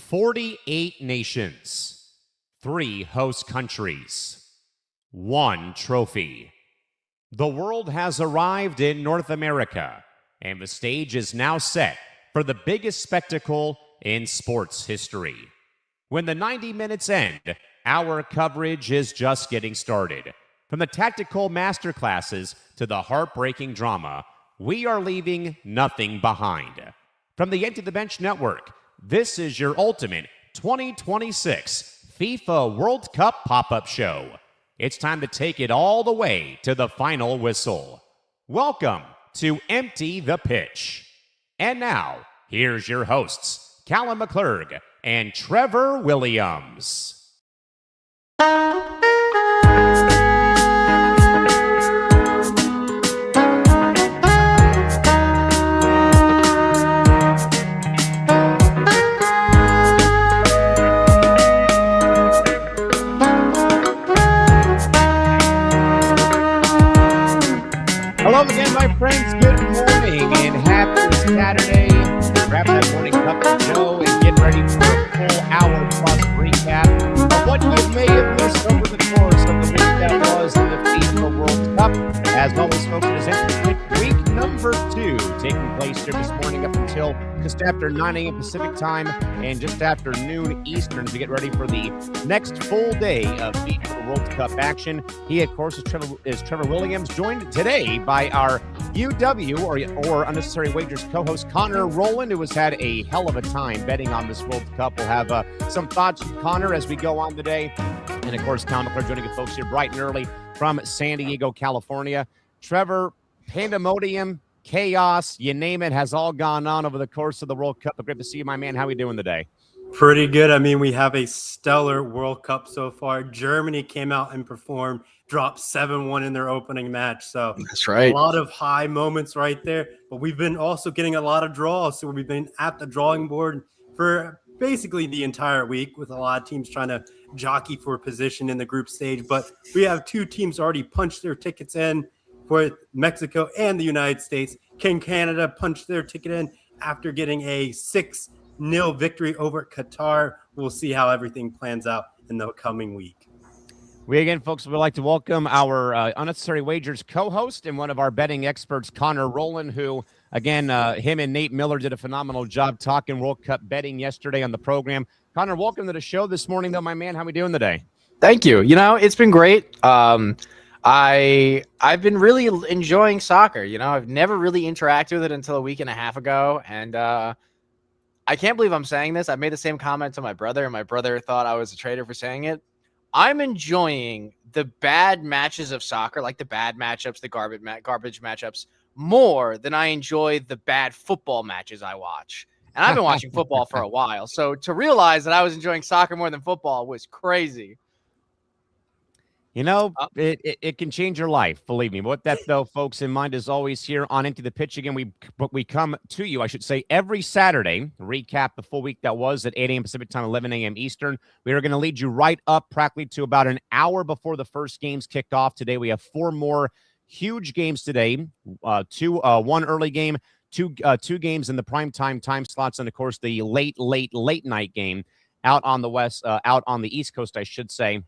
48 nations, 3 host countries, 1 trophy. The world has arrived in North America, and the stage is now set for the biggest spectacle in sports history. When the 90 minutes end, our coverage is just getting started. From the tactical masterclasses to the heartbreaking drama, we are leaving nothing behind. From the Empty the Bench Network, this is your ultimate 2026 FIFA World Cup pop-up show. It's time to take it all the way to the final whistle. Welcome to Empty the Pitch. And now, here's your hosts, Callan McClurg and Trevor Williams. Hello again, my friends. Good morning and happy Saturday. Grab that morning cup of Joe and get ready for a full hour plus recap of what you may have missed over the course of the week that was in the FIFA World Cup. As always, folks, it is Empty week number 2 taking place here this morning up until just after 9 a.m. Pacific time and just after noon Eastern to get ready for the next full day of FIFA World Cup action. He, of course, is Trevor Williams, joined today by our UW or Unnecessary Wagers co-host Connor Rowland, who has had a hell of a time betting on this World Cup. We'll have some thoughts from Connor as we go on today. And, of course, Callan McClurg joining the folks here bright and early from San Diego, California. Trevor, pandemonium, chaos, you name it, has all gone on over the course of the World Cup. But great to see you, my man. How are we doing today? Pretty good. I mean, we have a stellar World Cup so far. Germany came out and performed, dropped 7-1 in their opening match. So that's right. A lot of high moments right there. But we've been also getting a lot of draws. So we've been at the drawing board for basically the entire week with a lot of teams trying to jockey for position in the group stage. But we have 2 teams already punched their tickets in for Mexico and the United States. Can Canada punch their ticket in after getting a 6-0 victory over Qatar? We'll see how everything plans out in the coming week. We again, folks, would like to welcome our Unnecessary Wagers co-host and one of our betting experts, Connor Rowland, who, again, him and Nate Miller did a phenomenal job talking World Cup betting yesterday on the program. Connor, welcome to the show this morning, though, my man. How are we doing today? Thank you. You know, it's been great. I've been really enjoying soccer. You know, I've never really interacted with it until a week and a half ago, and I can't believe I'm saying this. I made the same comment to my brother, and my brother thought I was a traitor for saying it. I'm enjoying the bad matches of soccer, like the bad matchups, the garbage matchups, more than I enjoy the bad football matches I watch. And I've been watching football for a while, so to realize that I was enjoying soccer more than football was crazy. You know, it can change your life, believe me. What that, though, folks, in mind is always here on Empty the Pitch. Again, we come to you, I should say, every Saturday, recap the full week that was at 8 a.m. Pacific time, 11 a.m. Eastern. We are going to lead you right up practically to about an hour before the first games kicked off today. We have 4 more huge games today, 1 early game, 2 games in the primetime time slots, and, of course, the late night game out on the East Coast, I should say.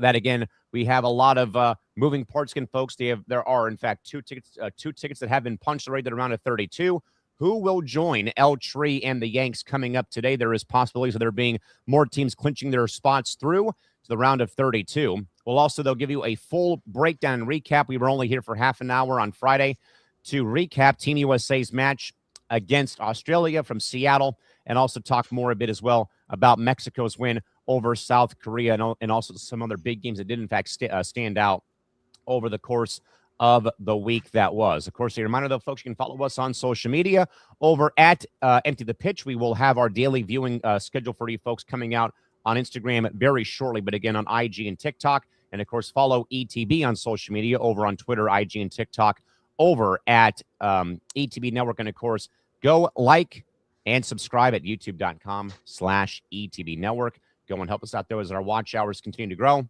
That, again, we have a lot of moving parts, again, folks. There are, in fact, two tickets that have been punched already at around a 32. Who will join El Tree and the Yanks coming up today? There is possibilities of there being more teams clinching their spots through to the round of 32. We'll also, they'll give you a full breakdown and recap. We were only here for half an hour on Friday to recap Team USA's match against Australia from Seattle, and also talk more a bit as well about Mexico's win over South Korea, and also some other big games that did, in fact, stand out over the course of the week that was. Of course, a reminder, though, folks, you can follow us on social media over at Empty the Pitch. We will have our daily viewing schedule for you folks coming out on Instagram very shortly, but again on IG and TikTok. And, of course, follow ETB on social media over on Twitter, IG, and TikTok over at ETB Network. And, of course, go like and subscribe at youtube.com/ETB Network. Go and help us out there as our watch hours continue to grow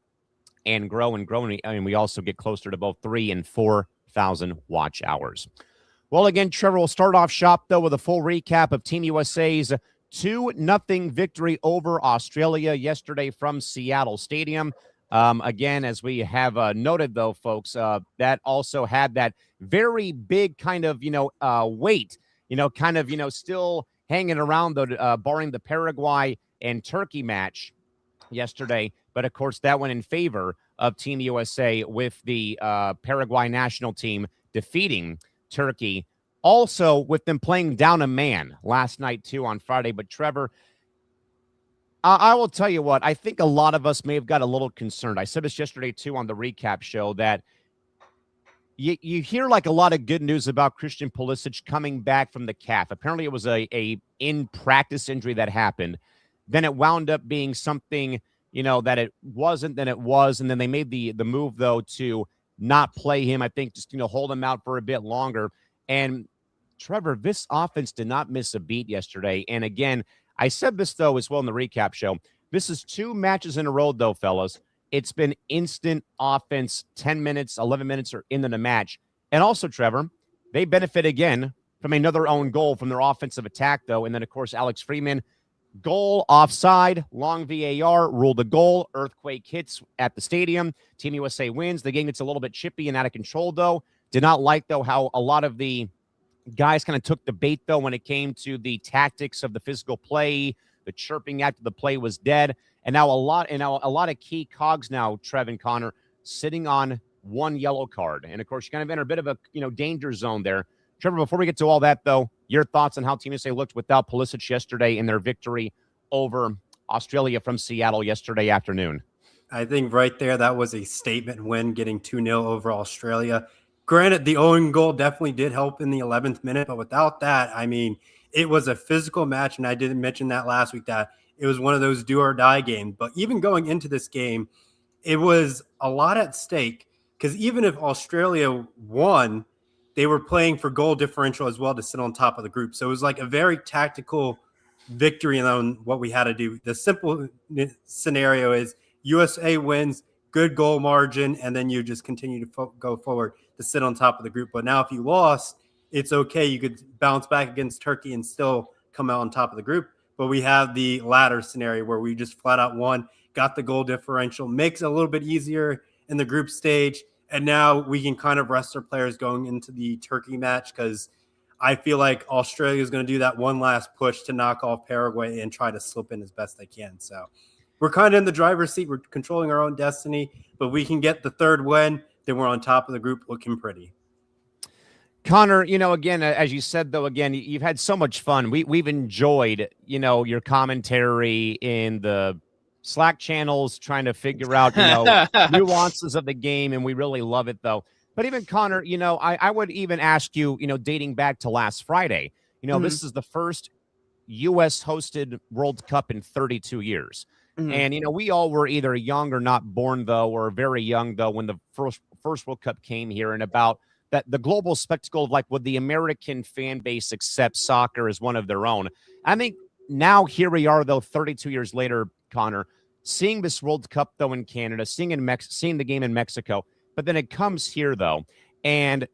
and grow and grow. And we also get closer to both 3,000 and 4,000 watch hours. Well, again, Trevor, will start off shop, though, with a full recap of Team USA's 2-0 victory over Australia yesterday from Seattle Stadium. Again, as we have noted, though, folks, that also had that very big kind of, weight, kind of, still hanging around, though, barring the Paraguay and Turkey match yesterday. But, of course, that went in favor of Team USA with the Paraguay national team defeating Turkey. Also, with them playing down a man last night, too, on Friday. But, Trevor, I will tell you what, I think a lot of us may have got a little concerned. I said this yesterday, too, on the recap show, that you hear like a lot of good news about Christian Pulisic coming back from the calf. Apparently, it was a in-practice injury that happened. Then it wound up being something, that it wasn't, then it was. And then they made the move, though, to not play him. I think just, hold him out for a bit longer. And, Trevor, this offense did not miss a beat yesterday. And, again, I said this, though, as well in the recap show. This is 2 matches in a row, though, fellas. It's been instant offense, 10 minutes, 11 minutes or into the match. And also, Trevor, they benefit again from another own goal from their offensive attack, though. And then, of course, Alex Freeman, goal, offside, long VAR, ruled a goal. Earthquake hits at the stadium. Team USA wins. The game gets a little bit chippy and out of control, though. Did not like, though, how a lot of the guys kind of took the bait, though, when it came to the tactics of the physical play. The chirping after the play was dead. And now a lot of key cogs now, Trev and Connor, sitting on 1 yellow card. And, of course, you kind of enter a bit of a, danger zone there. Trevor, before we get to all that, though, your thoughts on how Team USA looked without Pulisic yesterday in their victory over Australia from Seattle yesterday afternoon? I think right there, that was a statement win, getting 2-0 over Australia. Granted, the own goal definitely did help in the 11th minute, but without that, I mean, it was a physical match, and I didn't mention that last week, that it was one of those do-or-die games. But even going into this game, it was a lot at stake, because even if Australia won, they were playing for goal differential as well to sit on top of the group. So it was like a very tactical victory on what we had to do. The simple scenario is USA wins, good goal margin, and then you just continue to go forward to sit on top of the group. But now if you lost, it's okay. You could bounce back against Turkey and still come out on top of the group. But we have the latter scenario where we just flat out won, got the goal differential, makes it a little bit easier in the group stage. And now we can kind of rest our players going into the Turkey match, because I feel like Australia is going to do that one last push to knock off Paraguay and try to slip in as best they can. So we're kind of in the driver's seat. We're controlling our own destiny, but we can get the third win. Then we're on top of the group looking pretty. Connor, again, as you said, though, again, you've had so much fun. We've enjoyed, your commentary in the Slack channels, trying to figure out, nuances of the game, and we really love it, though. But even, Connor, I would even ask you, dating back to last Friday, this is the first U.S.-hosted World Cup in 32 years. Mm-hmm. And, we all were either young or not born, though, or very young, though, when the first World Cup came here, and about that the global spectacle of, like, would the American fan base accept soccer as one of their own? I think now here we are, though, 32 years later, Connor, seeing this World Cup, though, in Canada, seeing the game in Mexico, but then it comes here, though, and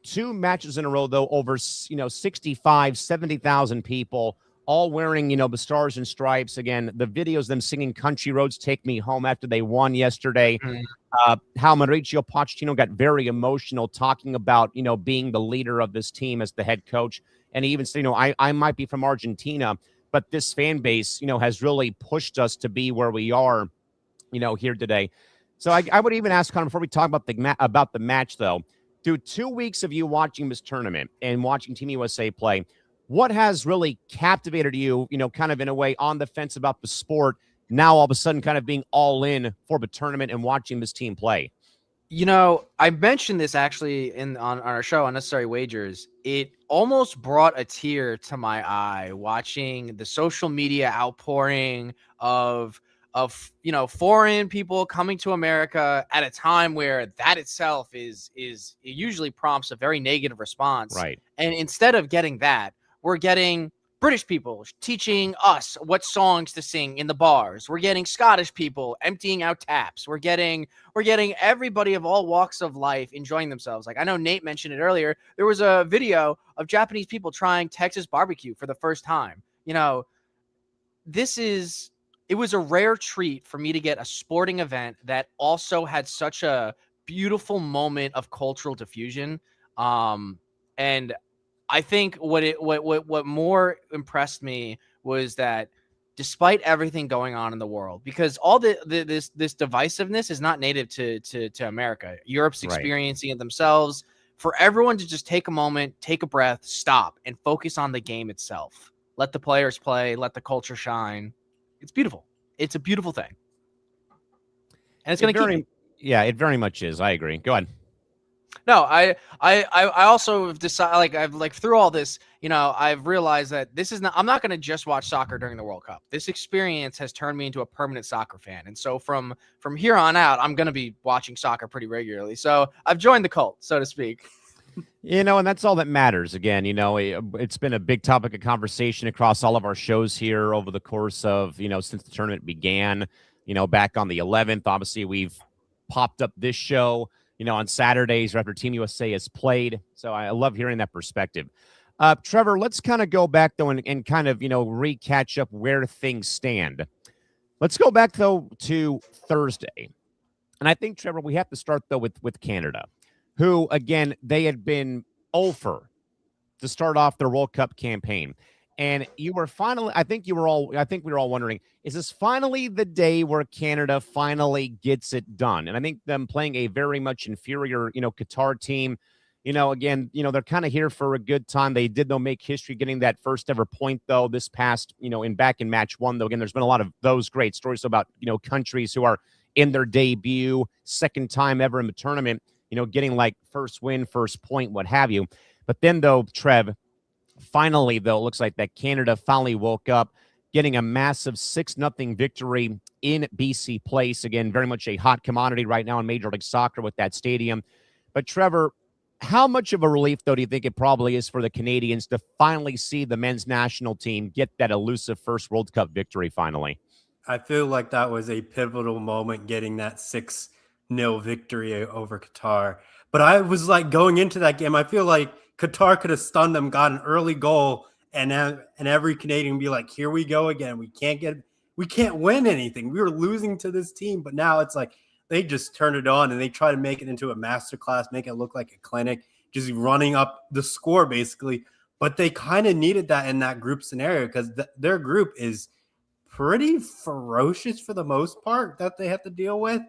2 matches in a row, though, over, 65, 70,000 people, all wearing, the stars and stripes. Again, the videos, them singing Country Roads Take Me Home after they won yesterday. How Mauricio Pochettino got very emotional talking about, being the leader of this team as the head coach. And he even said, I might be from Argentina, but this fan base, has really pushed us to be where we are, here today. So I would even ask, Connor, before we talk about the match, though, through 2 weeks of you watching this tournament and watching Team USA play, what has really captivated you, kind of in a way on the fence about the sport, now all of a sudden kind of being all in for the tournament and watching this team play? I mentioned this actually on our show, Unnecessary Wagers. It almost brought a tear to my eye watching the social media outpouring of foreign people coming to America at a time where that itself is it usually prompts a very negative response. Right. And instead of getting that, we're getting British people teaching us what songs to sing in the bars. We're getting Scottish people emptying out taps. We're getting everybody of all walks of life enjoying themselves. Like, I know Nate mentioned it earlier. There was a video of Japanese people trying Texas barbecue for the first time. it was a rare treat for me to get a sporting event that also had such a beautiful moment of cultural diffusion. And I think what more impressed me was that despite everything going on in the world, because all this divisiveness is not native to America. Europe's Right. experiencing it themselves. For everyone to just take a moment, take a breath, stop, and focus on the game itself. Let the players play, let the culture shine. It's beautiful. It's a beautiful thing. And it's going to keep me. Yeah, it very much is. I agree. Go ahead. No, I also have decided, like, I've like through all this, I've realized that I'm not going to just watch soccer during the World Cup. This experience has turned me into a permanent soccer fan. And so from here on out, I'm going to be watching soccer pretty regularly. So I've joined the cult, so to speak. And that's all that matters. Again, it's been a big topic of conversation across all of our shows here over the course of, since the tournament began, back on the 11th. Obviously, we've popped up this show, on Saturdays after Team USA has played. So I love hearing that perspective. Trevor, let's kind of go back, though, and kind of, re-catch up where things stand. Let's go back, though, to Thursday. And I think, Trevor, we have to start, though, with Canada, who, again, they had been over to start off their World Cup campaign. And you were finally, I think we were all wondering, is this finally the day where Canada finally gets it done? And I think them playing a very much inferior, Qatar team, again, they're kind of here for a good time. They did, though, make history getting that first ever point, though, this past, back in match one, though. Again, there's been a lot of those great stories about, countries who are in their debut, second time ever in the tournament, getting like first win, first point, what have you. But then, though, Trev, finally, though, it looks like that Canada finally woke up, getting a massive 6-0 victory in BC Place. Again, very much a hot commodity right now in Major League Soccer with that stadium. But, Trevor, how much of a relief, though, do you think it probably is for the Canadians to finally see the men's national team get that elusive first World Cup victory finally? I feel like that was a pivotal moment, getting that 6-0 victory over Qatar. But I was like, going into that game, I feel like Qatar could have stunned them, got an early goal, and every Canadian would be like, here we go again. We can't win anything. We were losing to this team. But now it's like they just turn it on and they try to make it into a masterclass, make it look like a clinic, just running up the score basically. But they kind of needed that in that group scenario because their group is pretty ferocious for the most part that they have to deal with.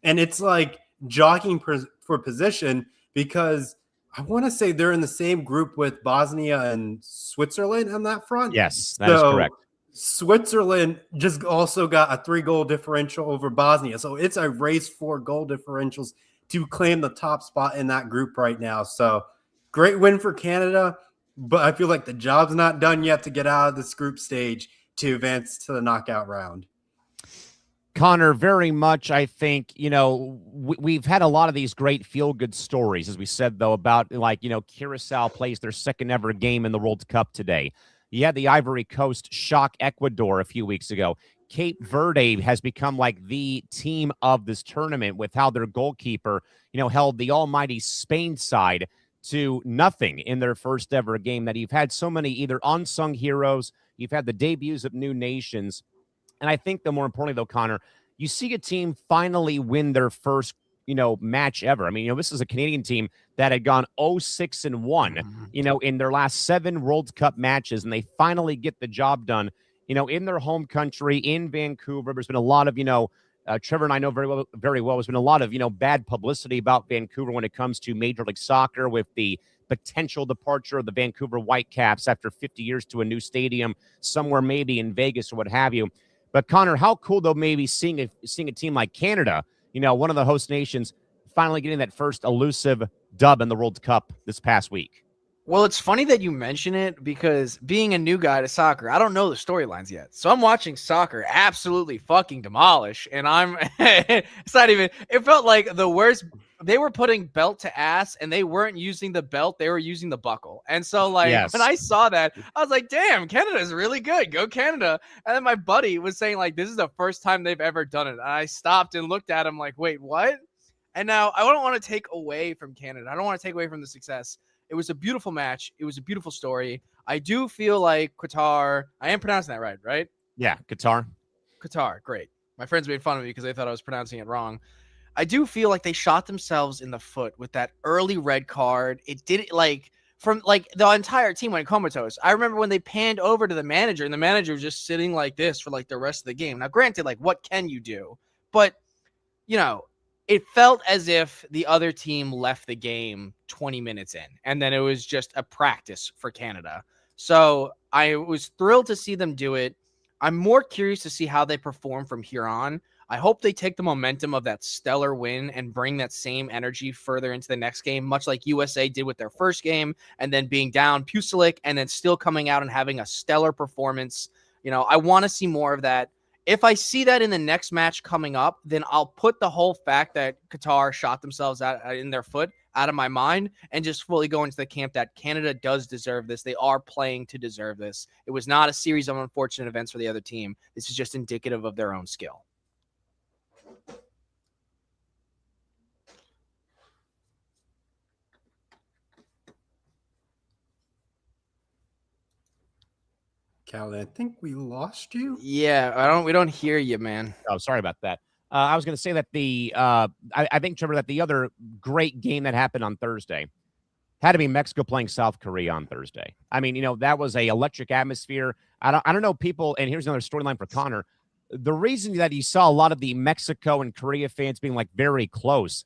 And it's like jockeying for position, because I want to say they're in the same group with Bosnia and Switzerland on that front. Yes, that is correct. Switzerland just also got a 3-goal differential over Bosnia. So it's a race for goal differentials to claim the top spot in that group right now. So great win for Canada, but I feel like the job's not done yet to get out of this group stage to advance to the knockout round. Connor, very much, I think, we've had a lot of these great feel-good stories, as we said, though, about, like, Curacao plays their second ever game in the World Cup today. You had the Ivory Coast shock Ecuador a few weeks ago. Cape Verde has become like the team of this tournament with how their goalkeeper, held the almighty Spain side to nothing in their first ever game. That you've had so many either unsung heroes, you've had the debuts of new nations. And I think, the more importantly, though, Connor, you see a team finally win their first, match ever. I mean, this is a Canadian team that had gone 0-6-1, in their last 7 World Cup matches, and they finally get the job done, in their home country, in Vancouver. There's been a lot of, Trevor and I know very well, there's been a lot of, bad publicity about Vancouver when it comes to Major League Soccer, with the potential departure of the Vancouver Whitecaps after 50 years to a new stadium somewhere maybe in Vegas or what have you. But Connor, how cool, though, maybe seeing a team like Canada, one of the host nations, finally getting that first elusive dub in the World Cup this past week. Well, it's funny that you mention it, because being a new guy to soccer, I don't know the storylines yet. So I'm watching soccer absolutely fucking demolish. And it's not even, it felt like the worst. They were putting belt to ass, and they weren't using the belt. They were using the buckle. And so, like, Yes. When I saw that, I was like, damn, Canada's really good. Go Canada. And then my buddy was saying, like, this is the first time they've ever done it. And I stopped and looked at him like, wait, what? And now I don't want to take away from Canada. I don't want to take away from the success. It was a beautiful match. It was a beautiful story. I do feel like Qatar, I am pronouncing that right? Yeah, Qatar. Qatar, great. My friends made fun of me because they thought I was pronouncing it wrong. I do feel like they shot themselves in the foot with that early red card. It did like from like the entire team went comatose. I remember when they panned over to the manager and the manager was just sitting like this for like the rest of the game. Now, granted, like what can you do? But you know, it felt as if the other team left the game 20 minutes in, and then it was just a practice for Canada. So I was thrilled to see them do it. I'm more curious to see how they perform from here on. I hope they take the momentum of that stellar win and bring that same energy further into the next game, much like USA did with their first game, and then being down Pulisic and then still coming out and having a stellar performance. You know, I want to see more of that. If I see that in the next match coming up, then I'll put the whole fact that Qatar shot themselves out in their foot out of my mind and just fully go into the camp that Canada does deserve this. They are playing to deserve this. It was not a series of unfortunate events for the other team. This is just indicative of their own skill. Callan, I think we lost you. Yeah, we don't hear you, man. Oh, sorry about that. I was going to say that I think, Trevor, that the other great game that happened on Thursday had to be Mexico playing South Korea on Thursday. I mean, that was a electric atmosphere. I don't know people, and here's another storyline for Connor. The reason that you saw a lot of the Mexico and Korea fans being like very close,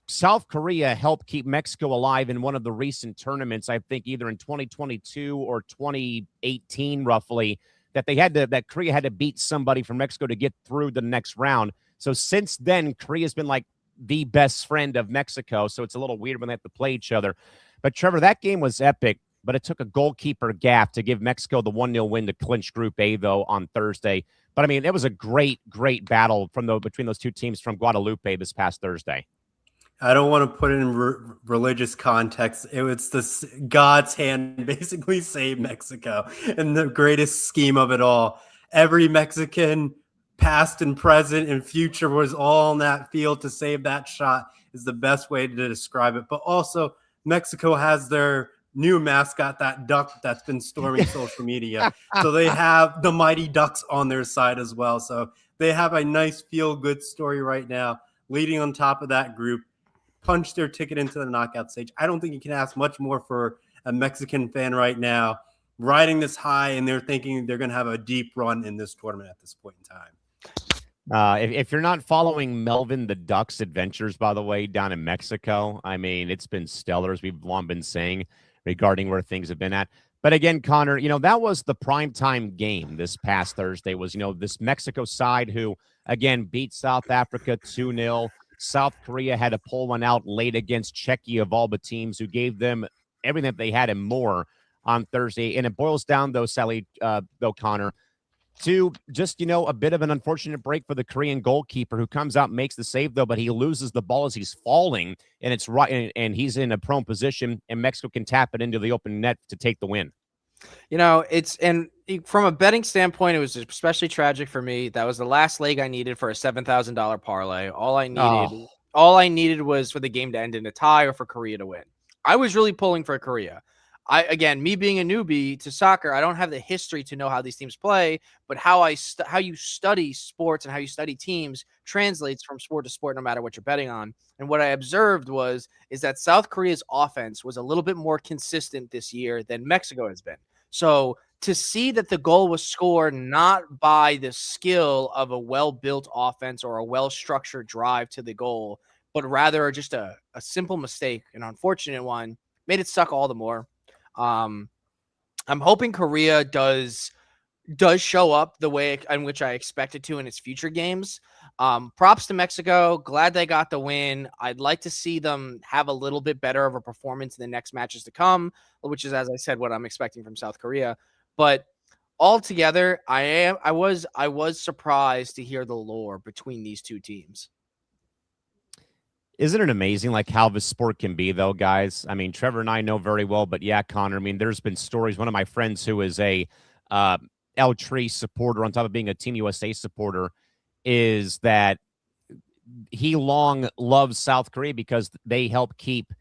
South Korea helped keep Mexico alive in one of the recent tournaments, I think either in 2022 or 2018, roughly, that Korea had to beat somebody from Mexico to get through the next round. So since then, Korea's been like the best friend of Mexico. So it's a little weird when they have to play each other. But Trevor, that game was epic, but it took a goalkeeper gaffe to give Mexico the 1-0 win to clinch Group A, though, on Thursday. But I mean, it was a great, great battle between those two teams from Guadalupe this past Thursday. I don't want to put it in religious context. It was this God's hand basically saved Mexico and the greatest scheme of it all. Every Mexican, past and present and future, was all on that field to save that shot is the best way to describe it. But also, Mexico has their new mascot, that duck that's been storming social media. So they have the Mighty Ducks on their side as well. So they have a nice feel-good story right now, leading on top of that group. Punch their ticket into the knockout stage. I don't think you can ask much more for a Mexican fan right now, riding this high, and they're thinking they're going to have a deep run in this tournament at this point in time. If you're not following Melvin the Duck's adventures, by the way, down in Mexico, I mean, it's been stellar, as we've long been saying, regarding where things have been at. But again, Connor, that was the primetime game this past Thursday was, this Mexico side who, again, beat South Africa 2-0. South Korea had to pull one out late against Czechia of all the teams, who gave them everything that they had and more on Thursday. And it boils down, though, Sally, Connor, to just, a bit of an unfortunate break for the Korean goalkeeper, who comes out and makes the save, though, but he loses the ball as he's falling, and it's right, and he's in a prone position, and Mexico can tap it into the open net to take the win. And from a betting standpoint, it was especially tragic for me. That was the last leg I needed for a $7,000 parlay. All I needed was for the game to end in a tie or for Korea to win. I was really pulling for Korea. Me being a newbie to soccer, I don't have the history to know how these teams play, but how you study sports and how you study teams translates from sport to sport, no matter what you're betting on. And what I observed is that South Korea's offense was a little bit more consistent this year than Mexico has been. So to see that the goal was scored not by the skill of a well-built offense or a well-structured drive to the goal, but rather just a simple mistake, an unfortunate one, made it suck all the more. I'm hoping Korea does show up the way in which I expect it to in its future games. Props to Mexico. Glad they got the win. I'd like to see them have a little bit better of a performance in the next matches to come, which is, as I said, what I'm expecting from South Korea. But altogether, I was surprised to hear the lore between these two teams. Isn't it amazing, like, how this sport can be, though, guys? I mean, Trevor and I know very well, but yeah, Connor, I mean, there's been stories. One of my friends who is a El Tri supporter on top of being a Team USA supporter is that he long loves South Korea because they help keep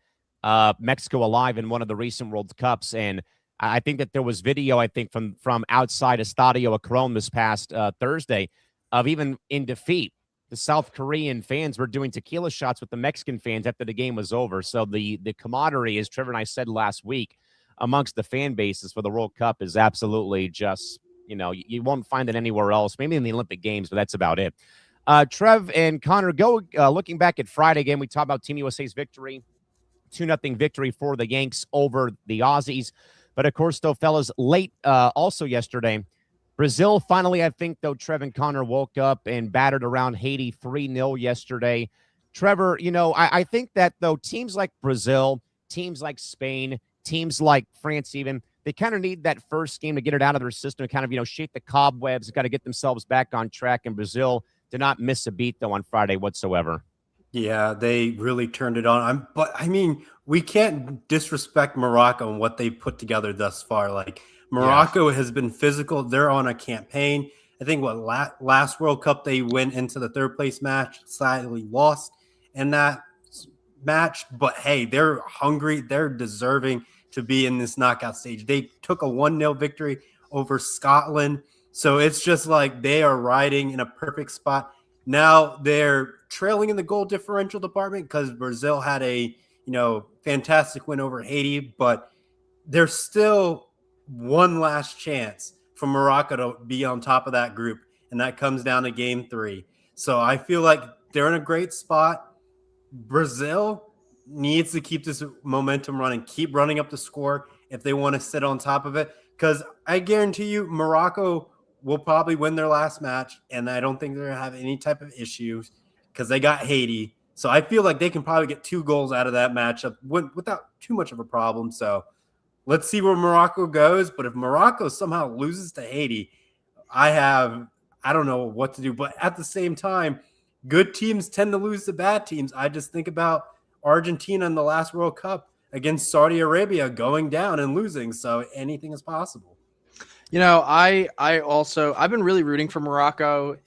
Mexico alive in one of the recent World Cups. And I think that there was video, I think, from outside Estadio Akron this past Thursday of even in defeat, the South Korean fans were doing tequila shots with the Mexican fans after the game was over. So the camaraderie, as Trevor and I said last week, amongst the fan bases for the World Cup is absolutely just, you won't find it anywhere else. Maybe in the Olympic Games, but that's about it. Trev and Connor, looking back at Friday again, we talked about Team USA's victory, 2-0 victory for the Yanks over the Aussies. But, of course, though, fellas, late also yesterday, Brazil finally, I think, though, Trev and Connor woke up and battered around Haiti 3-0 yesterday. Trevor, I think that, though, teams like Brazil, teams like Spain, teams like France even, they kind of need that first game to get it out of their system, kind of, shake the cobwebs, got to get themselves back on track. And Brazil did not miss a beat, though, on Friday whatsoever. Yeah, they really turned it on. But I mean, we can't disrespect Morocco and what they've put together thus far. Like, Morocco has been physical. They're on a campaign. I think last World Cup they went into the third place match, slightly lost in that match. But hey, they're hungry. They're deserving to be in this knockout stage. They took a 1-0 victory over Scotland. So it's just like they are riding in a perfect spot. Now they're trailing in the goal differential department because Brazil had a fantastic win over Haiti, but there's still one last chance for Morocco to be on top of that group, and that comes down to game 3. So I feel like they're in a great spot. Brazil needs to keep this momentum running, keep running up the score if they want to sit on top of it, because I guarantee you Morocco will probably win their last match, and I don't think they're going to have any type of issues because they got Haiti. So I feel like they can probably get 2 goals out of that matchup without too much of a problem. So let's see where Morocco goes. But if Morocco somehow loses to Haiti, I don't know what to do. But at the same time, good teams tend to lose to bad teams. I just think about Argentina in the last World Cup against Saudi Arabia going down and losing. So anything is possible. I've been really rooting for Morocco.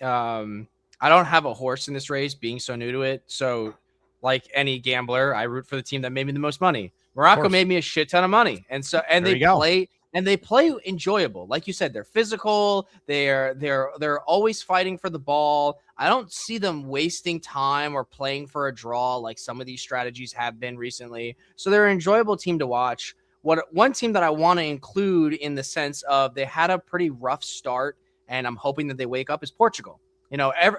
I don't have a horse in this race, being so new to it. So, like any gambler, I root for the team that made me the most money. Morocco made me a shit ton of money, and they play enjoyable. Like you said, they're physical. They're always fighting for the ball. I don't see them wasting time or playing for a draw like some of these strategies have been recently. So they're an enjoyable team to watch. One team that I want to include in the sense of they had a pretty rough start, and I'm hoping that they wake up, is Portugal.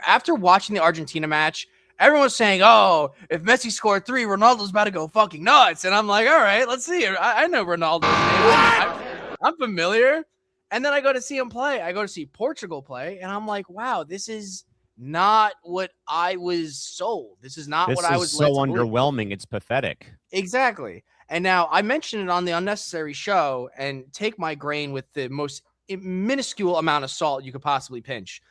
After watching the Argentina match, everyone's saying, "Oh, if Messi scored 3, Ronaldo's about to go fucking nuts." And I'm like, "All right, let's see it. I know Ronaldo's name. I'm familiar." And then I go to see him play. I go to see Portugal play, and I'm like, "Wow, this is not what I was sold. This is not what I was." This is so underwhelming. It's pathetic. Exactly. And now I mentioned it on the Unnecessary Show, and take my grain with the most minuscule amount of salt you could possibly pinch.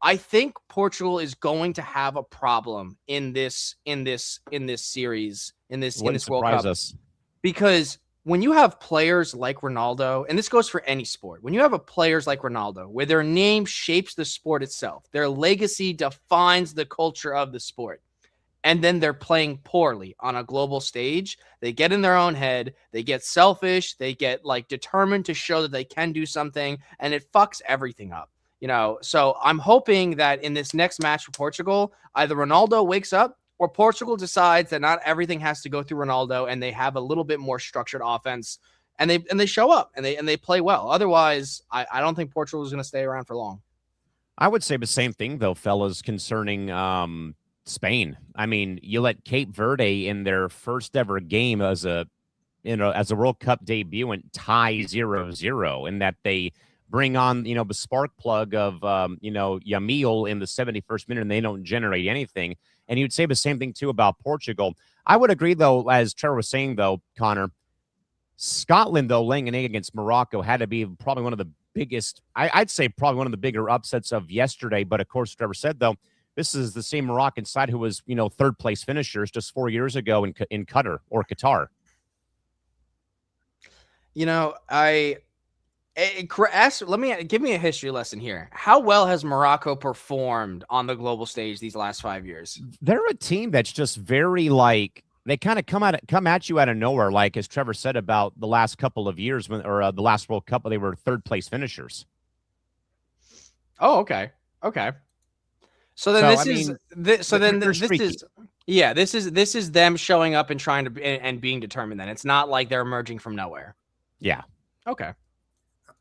I think Portugal is going to have a problem in this series, in this World Cup. Because when you have players like Ronaldo, and this goes for any sport, when you have players like Ronaldo, where their name shapes the sport itself, their legacy defines the culture of the sport, and then they're playing poorly on a global stage, they get in their own head, they get selfish, they get determined to show that they can do something, and it fucks everything up. So I'm hoping that in this next match for Portugal, either Ronaldo wakes up or Portugal decides that not everything has to go through Ronaldo, and they have a little bit more structured offense, and they show up and they play well. Otherwise, I don't think Portugal is going to stay around for long. I would say the same thing though, fellas, concerning Spain. I mean, you let Cape Verde in their first ever game as a World Cup debut and tie 0-0, in that they bring on, the spark plug of, Yamil in the 71st minute, and they don't generate anything. And you'd say the same thing, too, about Portugal. I would agree, though, as Trevor was saying, though, Connor, Scotland, though, laying an egg against Morocco had to be probably one of the biggest, I'd say probably one of the bigger upsets of yesterday. But, of course, Trevor said, though, this is the same Moroccan side who was, third-place finishers just 4 years ago in Qatar or Qatar. Give me a history lesson here. How well has Morocco performed on the global stage these last 5 years? They're a team that's just very they kind of come at you out of nowhere, like as Trevor said about the last couple of years the last World Cup, they were third place finishers. Oh, okay. Okay. So then this is them showing up and trying to and being determined. Then it's not like they're emerging from nowhere. Yeah. Okay.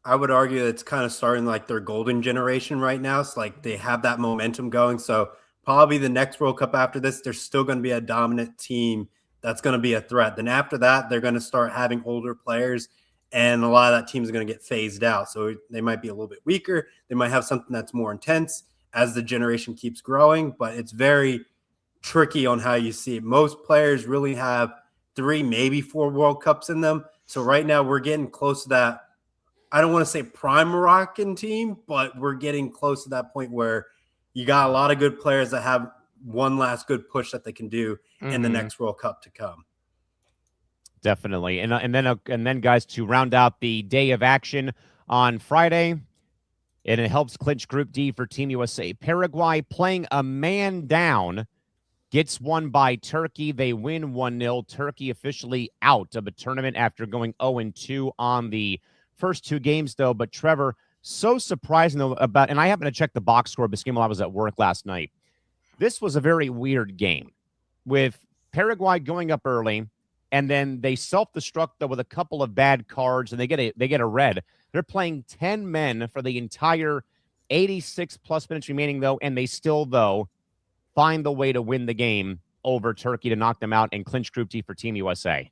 I would argue that it's kind of starting like their golden generation right now. It's like they have that momentum going. So probably the next World Cup after this, there's still going to be a dominant team that's going to be a threat. Then after that, they're going to start having older players, and a lot of that team is going to get phased out. So they might be a little bit weaker. They might have something that's more intense as the generation keeps growing, but it's very tricky on how you see it. Most players really have 3, maybe 4 World Cups in them. So right now we're getting close to that. I don't want to say prime Moroccan team, but we're getting close to that point where you got a lot of good players that have one last good push that they can do in the next World Cup to come. Definitely. And then guys, to round out the day of action on Friday, and it helps clinch Group D for Team USA. Paraguay playing a man down, gets won by Turkey. They win 1-0. Turkey officially out of a tournament after going 0-2 on the first 2 games, though. But Trevor, so surprising though and I happened to check the box score of this game while I was at work last night. This was a very weird game with Paraguay going up early, and then they self-destruct though with a couple of bad cards, and they get a red. They're playing 10 men for the entire 86+ minutes remaining, though, and they still, though, find the way to win the game over Turkey to knock them out and clinch Group D for Team USA.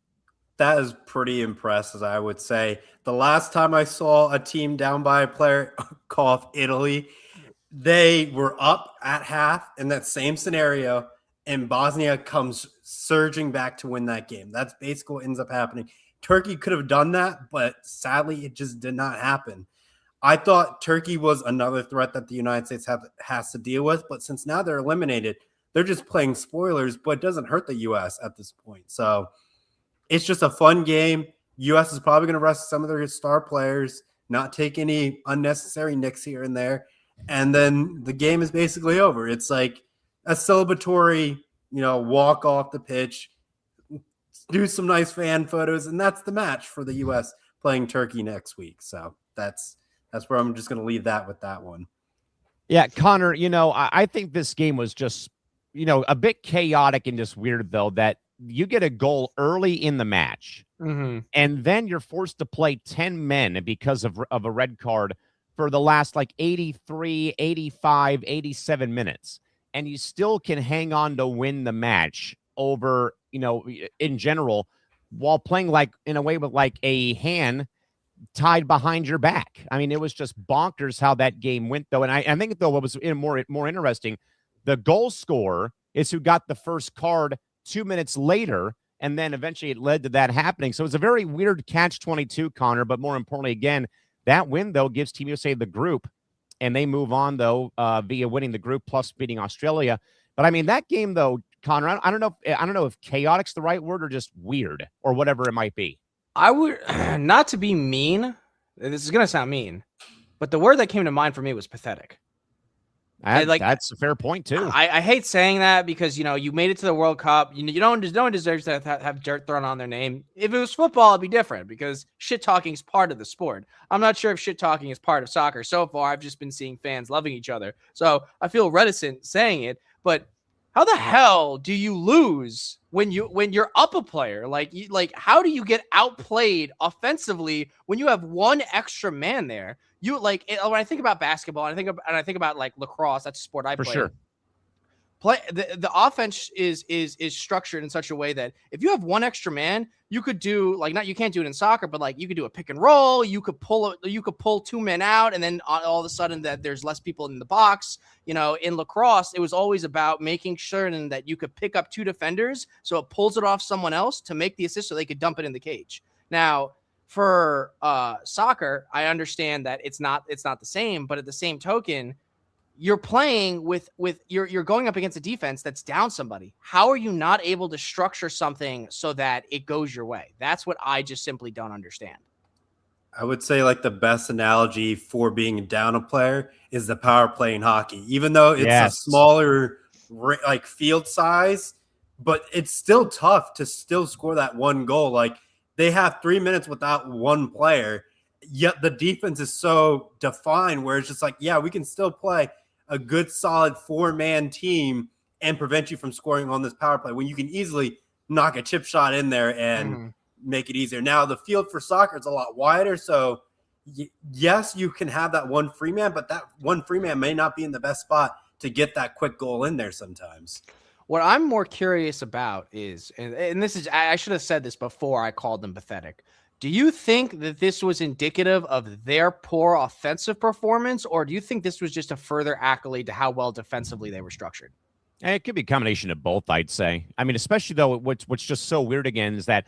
That is pretty impressive, I would say. The last time I saw a team down by a player, cough, Italy, they were up at half in that same scenario, and Bosnia comes surging back to win that game. That's basically what ends up happening. Turkey could have done that, but sadly, it just did not happen. I thought Turkey was another threat that the United States has to deal with, but since now they're eliminated, they're just playing spoilers, but it doesn't hurt the U.S. at this point. So it's just a fun game. U.S. is probably going to rest some of their star players, not take any unnecessary nicks here and there, and then the game is basically over. It's like a celebratory, walk off the pitch, do some nice fan photos, and that's the match for the U.S. playing Turkey next week. So that's where I'm just going to leave that with that one. Yeah, Connor, I think this game was just, a bit chaotic and just weird, though, that you get a goal early in the match, and then you're forced to play 10 men because of a red card for the last, 83, 85, 87 minutes, and you still can hang on to win the match over, in general, while playing in a way with a hand tied behind your back. I mean, it was just bonkers how that game went, though. And I think, though, what was more interesting, the goal scorer is who got the first card 2 minutes later, and then eventually it led to that happening. So it's a very weird catch-22, Connor, but more importantly, again, that win, though, gives Team USA the group, and they move on, though, via winning the group plus beating Australia. But, I mean, that game, though, Connor, I don't know if chaotic's the right word or just weird or whatever it might be. I would, not to be mean, this is going to sound mean, but the word that came to mind for me was pathetic. That's a fair point, too. I hate saying that because, you made it to the World Cup. No one deserves to have dirt thrown on their name. If it was football, it'd be different because shit-talking is part of the sport. I'm not sure if shit-talking is part of soccer. So far, I've just been seeing fans loving each other. So I feel reticent saying it, but how the hell do you lose when you're up a player? How do you get outplayed offensively when you have one extra man there? When I think about basketball, and I think about lacrosse. That's a sport I play. For sure. The offense is structured in such a way that if you have one extra man, you could do you can't do it in soccer, but you could do a pick and roll. You could pull 2 men out, and then all of a sudden that there's less people in the box. In lacrosse, it was always about making sure that you could pick up 2 defenders, so it pulls it off someone else to make the assist, so they could dump it in the cage. Now, for soccer, I understand that it's not the same, but at the same token, you're playing with you're going up against a defense that's down somebody. How are you not able to structure something so that it goes your way? That's what I just simply don't understand. I would say the best analogy for being down a player is the power play in hockey. Even though it's a smaller field size, but it's still tough to still score that one goal. Like they have 3 minutes without one player, yet the defense is so defined where it's just like, yeah, we can still play a good solid 4-man team and prevent you from scoring on this power play when you can easily knock a chip shot in there and make it easier. Now the field for soccer is a lot wider, so yes, you can have that one free man, but that one free man may not be in the best spot to get that quick goal in there sometimes. What I'm more curious about is, and this is, I should have said this before I called them pathetic. Do you think that this was indicative of their poor offensive performance, or do you think this was just a further accolade to how well defensively they were structured? It could be a combination of both, I'd say. I mean, especially though, what's just so weird again is that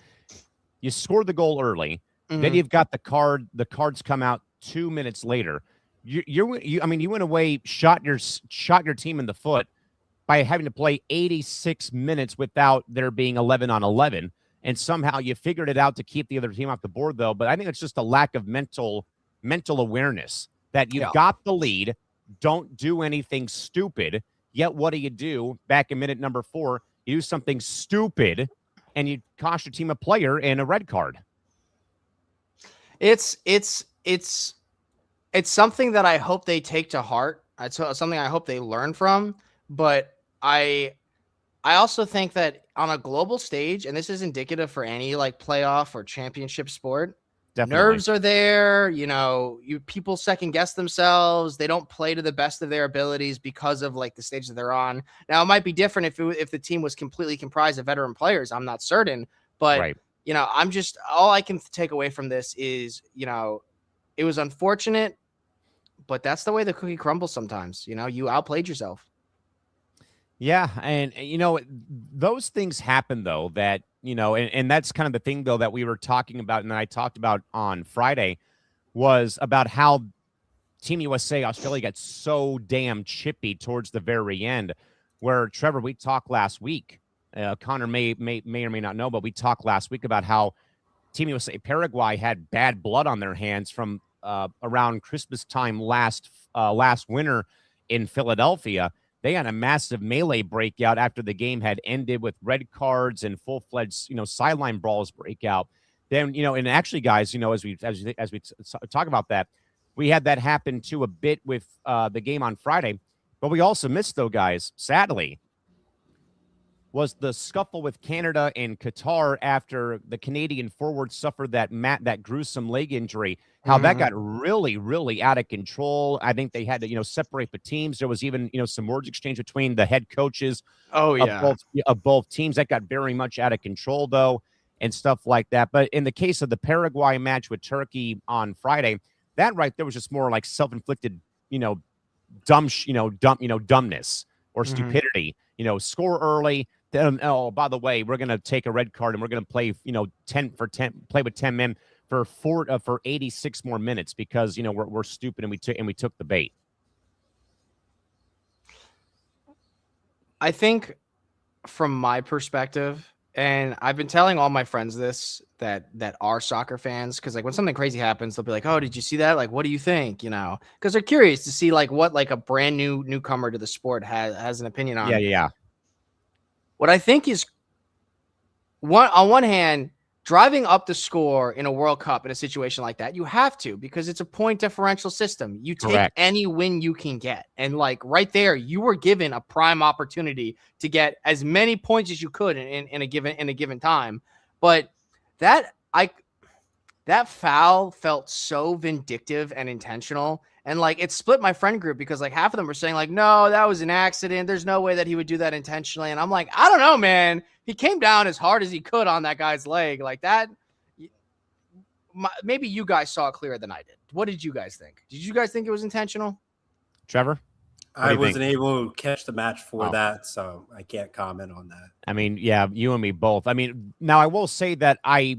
you scored the goal early, then you've got the cards come out 2 minutes later. You went away, shot your team in the foot by having to play 86 minutes without there being 11 on 11. And somehow you figured it out to keep the other team off the board, though. But I think it's just a lack of mental awareness that you've got the lead, don't do anything stupid. Yet what do? Back in minute number 4, you do something stupid, and you cost your team a player and a red card. It's something that I hope they take to heart. It's something I hope they learn from. But I also think that on a global stage, and this is indicative for any like playoff or championship sport, definitely. Nerves are there. People second guess themselves. They don't play to the best of their abilities because of like the stage that they're on. Now it might be different if the team was completely comprised of veteran players. I'm not certain, but right. I'm just, all I can take away from this is, it was unfortunate, but that's the way the cookie crumbles sometimes. You outplayed yourself. Yeah. And, those things happen, though, that, and that's kind of the thing, though, that we were talking about and that I talked about on Friday was about how Team USA Australia got so damn chippy towards the very end where, Trevor, we talked last week. Connor may or may not know, but we talked last week about how Team USA Paraguay had bad blood on their hands from around Christmas time last winter in Philadelphia. They had a massive melee breakout after the game had ended with red cards and full-fledged, sideline brawls breakout. Then, and actually, guys, as we talk about that, we had that happen too a bit with the game on Friday. But we also missed, though, guys, sadly, was the scuffle with Canada and Qatar after the Canadian forward suffered that gruesome leg injury, how that got really, really out of control. I think they had to, separate the teams. There was even, some words exchanged between the head coaches of both teams. That got very much out of control, though, and stuff like that. But in the case of the Paraguay match with Turkey on Friday, that right there was just more like self-inflicted, dumbness or stupidity. Score early. Oh, by the way, we're going to take a red card and we're going to play, 10 for 10, play with 10 men for 86 more minutes because, we're stupid and we took the bait. I think from my perspective, and I've been telling all my friends this, that are soccer fans, because like when something crazy happens, they'll be like, oh, did you see that? Like, what do you think? Because they're curious to see like what like a brand newcomer to the sport has an opinion on. Yeah. What I think is, on one hand, driving up the score in a World Cup in a situation like that, you have to, because it's a point differential system. You take any win you can get. And like right there, you were given a prime opportunity to get as many points as you could in a given time. But that foul felt so vindictive and intentional. And like it split my friend group because like half of them were saying like, no, that was an accident. There's no way that he would do that intentionally. And I'm like, I don't know, man. He came down as hard as he could on that guy's leg like that. Maybe you guys saw it clearer than I did. What did you guys think? Did you guys think it was intentional? Trevor? I wasn't able to catch the match for that, so I can't comment on that. I mean, yeah, you and me both. I mean, now I will say that I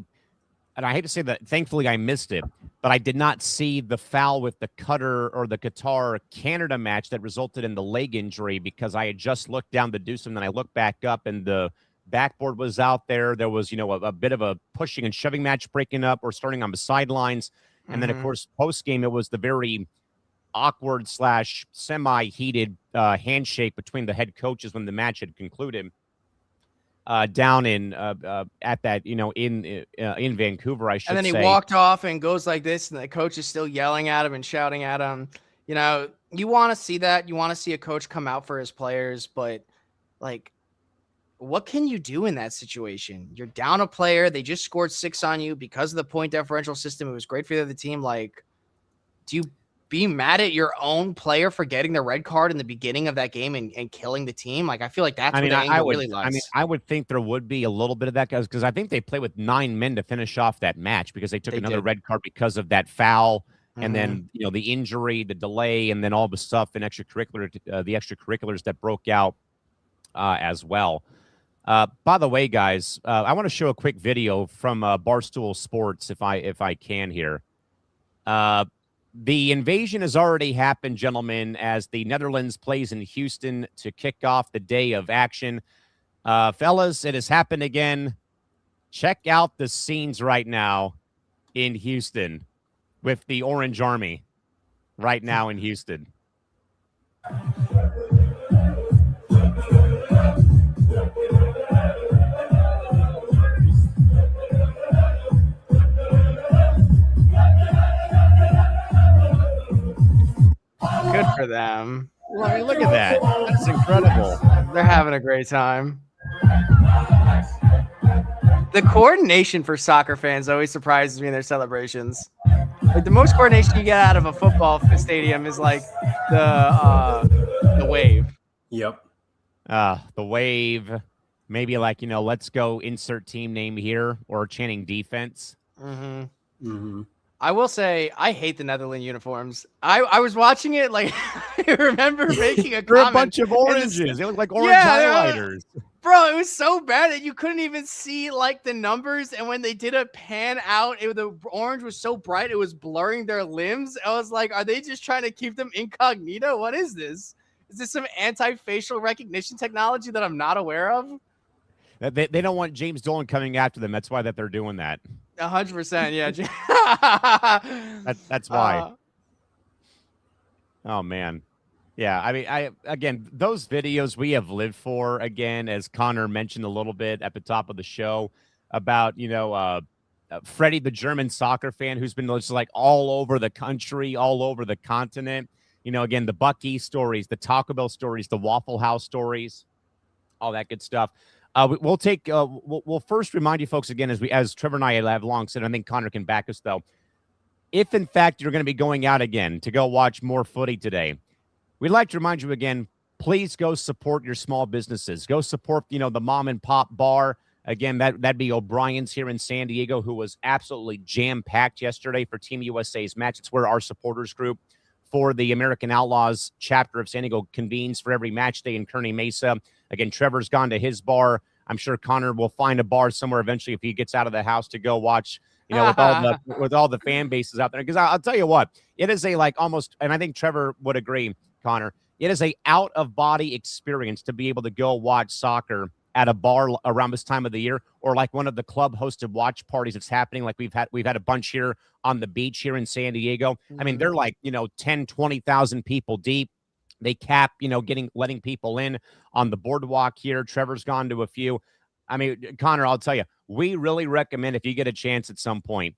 hate to say that, thankfully I missed it, but I did not see the foul with the Qatar-Canada match that resulted in the leg injury because I had just looked down to do something, and I looked back up, and the backboard was out there. There was, a bit of a pushing and shoving match breaking up or starting on the sidelines. And then, of course, post-game, it was the very awkward / semi-heated handshake between the head coaches when the match had concluded. down in at that, in Vancouver, I should And then he say. walked off and goes like this, and the coach is still yelling at him and shouting at him. You know, you want to see that. You want to see a coach come out for his players, but like, what can you do in that situation? You're down a player. They just scored 6 on you because of the point differential system. It was great for the other team. Like, do you be mad at your own player for getting the red card in the beginning of that game and killing the team? Like, I feel like that's where the anger really lies. I would think there would be a little bit of that because I think they play with 9 men to finish off that match because they took another red card because of that foul. And then, the injury, the delay, and then all the stuff and the extracurriculars that broke out as well. By the way, guys, I want to show a quick video from Barstool Sports if I can here. The invasion has already happened, gentlemen, as the Netherlands plays in Houston to kick off the day of action. Fellas, it has happened again. Check out the scenes right now in Houston with the Orange Army right now in Houston. Good for them. Well, I mean, look at that. That's incredible. They're having a great time. The coordination for soccer fans always surprises me in their celebrations. Like, the most coordination you get out of a football stadium is like the wave. Yep. The wave. Maybe like, let's go insert team name here or chanting defense. I will say I hate the Netherlands uniforms. I was watching it, like, I remember making a They're comment. a bunch of oranges. They look like orange highlighters. Bro, it was so bad that you couldn't even see like the numbers. And when they did a pan out, the orange was so bright it was blurring their limbs. I was like, are they just trying to keep them incognito? What is this? Is this some anti-facial recognition technology that I'm not aware of? They don't want James Dolan coming after them. That's why they're doing that. 100%, yeah. That's why. Oh man, yeah. I mean, again, those videos we have lived for. Again, as Connor mentioned a little bit at the top of the show about Freddie, the German soccer fan, who's been just like all over the country, all over the continent. Again, the Bucky stories, the Taco Bell stories, the Waffle House stories, all that good stuff. We'll take. We'll first remind you folks again, as Trevor and I have long said. I think Connor can back us though. If in fact you're going to be going out again to go watch more footy today, we'd like to remind you again. Please go support your small businesses. Go support the mom and pop bar. Again, that'd be O'Brien's here in San Diego, who was absolutely jam packed yesterday for Team USA's match. It's where our supporters group for the American Outlaws chapter of San Diego convenes for every match day in Kearney Mesa. Again, Trevor's gone to his bar. I'm sure Connor will find a bar somewhere eventually if he gets out of the house to go watch, with all the fan bases out there. Because I'll tell you what, it is a almost, and I think Trevor would agree, Connor, it is a out of body experience to be able to go watch soccer at a bar around this time of the year, or like one of the club hosted watch parties that's happening. Like we've had a bunch here on the beach here in San Diego. I mean, they're like, 10, 20,000 people deep. They cap, letting people in on the boardwalk here. Trevor's gone to a few. I mean, Connor, I'll tell you, we really recommend if you get a chance at some point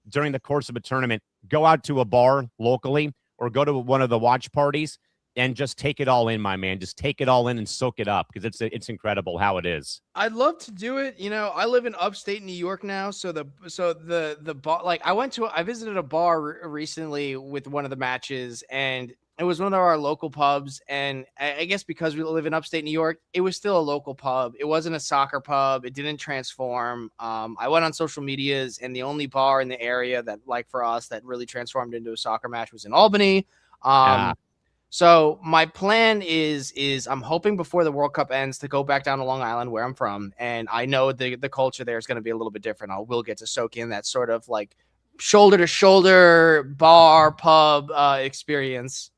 during the course of a tournament, go out to a bar locally or go to one of the watch parties and just take it all in, my man. Just take it all in and soak it up because it's incredible how it is. I'd love to do it. I live in upstate New York now, so the bar, like I visited a bar recently with one of the matches, and it was one of our local pubs, and I guess because we live in upstate New York, it was still a local pub. It wasn't a soccer pub. It didn't transform. I went on social medias, and the only bar in the area that, like for us, that really transformed into a soccer match was in Albany. So my plan is I'm hoping before the World Cup ends to go back down to Long Island where I'm from. And I know the culture there is going to be a little bit different. I will get to soak in that sort of like shoulder to shoulder bar pub experience.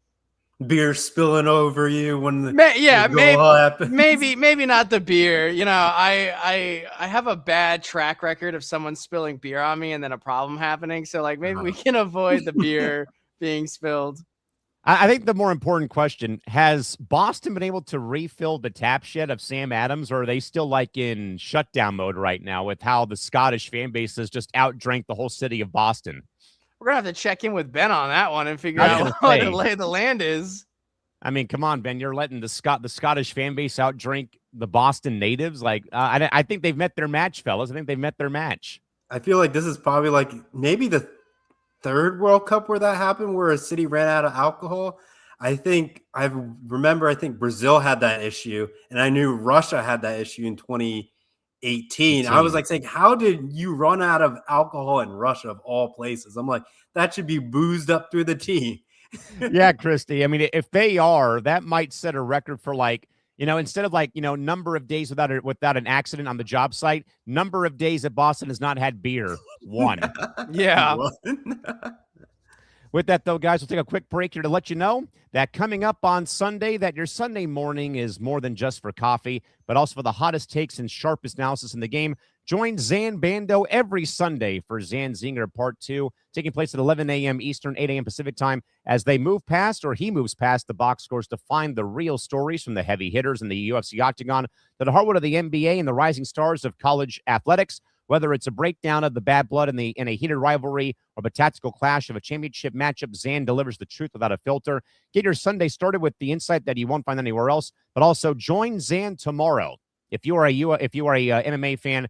Beer spilling over you when the maybe not the beer. I have a bad track record of someone spilling beer on me and then a problem happening. So like maybe we can avoid the beer being spilled. I think the more important question, has Boston been able to refill the taps yet of Sam Adams, or are they still like in shutdown mode right now with how the Scottish fan base has just outdrank the whole city of Boston? We're gonna have to check in with Ben on that one and figure I was out gonna what the say, lay of the land is. I mean, come on, Ben, you're letting the Scottish fan base outdrink the Boston natives. Like, I think they've met their match, fellas. I think they've met their match. I feel like this is probably like maybe the third World Cup where that happened, where a city ran out of alcohol. I think Brazil had that issue, and I knew Russia had that issue in 2018. I was like saying, how did you run out of alcohol in Russia of all places? I'm like, that should be boozed up through the tea. Yeah, Christy. I mean, if they are, that might set a record for like, instead of like, number of days without an accident on the job site, number of days that Boston has not had beer. 1. Yeah. With that, though, guys, we'll take a quick break here to let you know that coming up on Sunday, that your Sunday morning is more than just for coffee, but also for the hottest takes and sharpest analysis in the game. Join Zan Bando every Sunday for Zan Zinger Part 2, taking place at 11 a.m. Eastern, 8 a.m. Pacific time, as they move past, or he moves past, the box scores to find the real stories from the heavy hitters in the UFC octagon to the heartwood of the NBA and the rising stars of college athletics. Whether it's a breakdown of the bad blood in a heated rivalry or the tactical clash of a championship matchup, Zan delivers the truth without a filter. Get your Sunday started with the insight that you won't find anywhere else, but also join Zan tomorrow. If you are a MMA fan,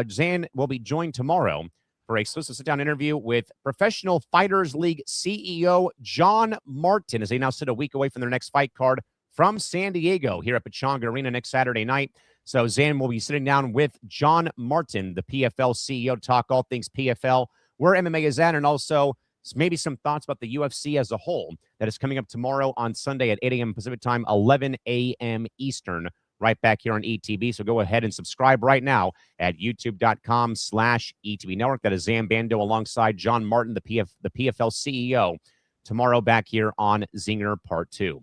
Zan will be joined tomorrow for a exclusive sit-down interview with Professional Fighters League CEO John Martin, as they now sit a week away from their next fight card from San Diego here at Pechanga Arena next Saturday night. So Zan will be sitting down with John Martin, the PFL CEO, to talk all things PFL, where MMA is at, and also maybe some thoughts about the UFC as a whole that is coming up tomorrow on Sunday at 8 a.m. Pacific time, 11 a.m. Eastern, right back here on ETV. So go ahead and subscribe right now at youtube.com/ETV Network. That is Zan Bando alongside John Martin, the PFL CEO, tomorrow back here on Zinger Part 2.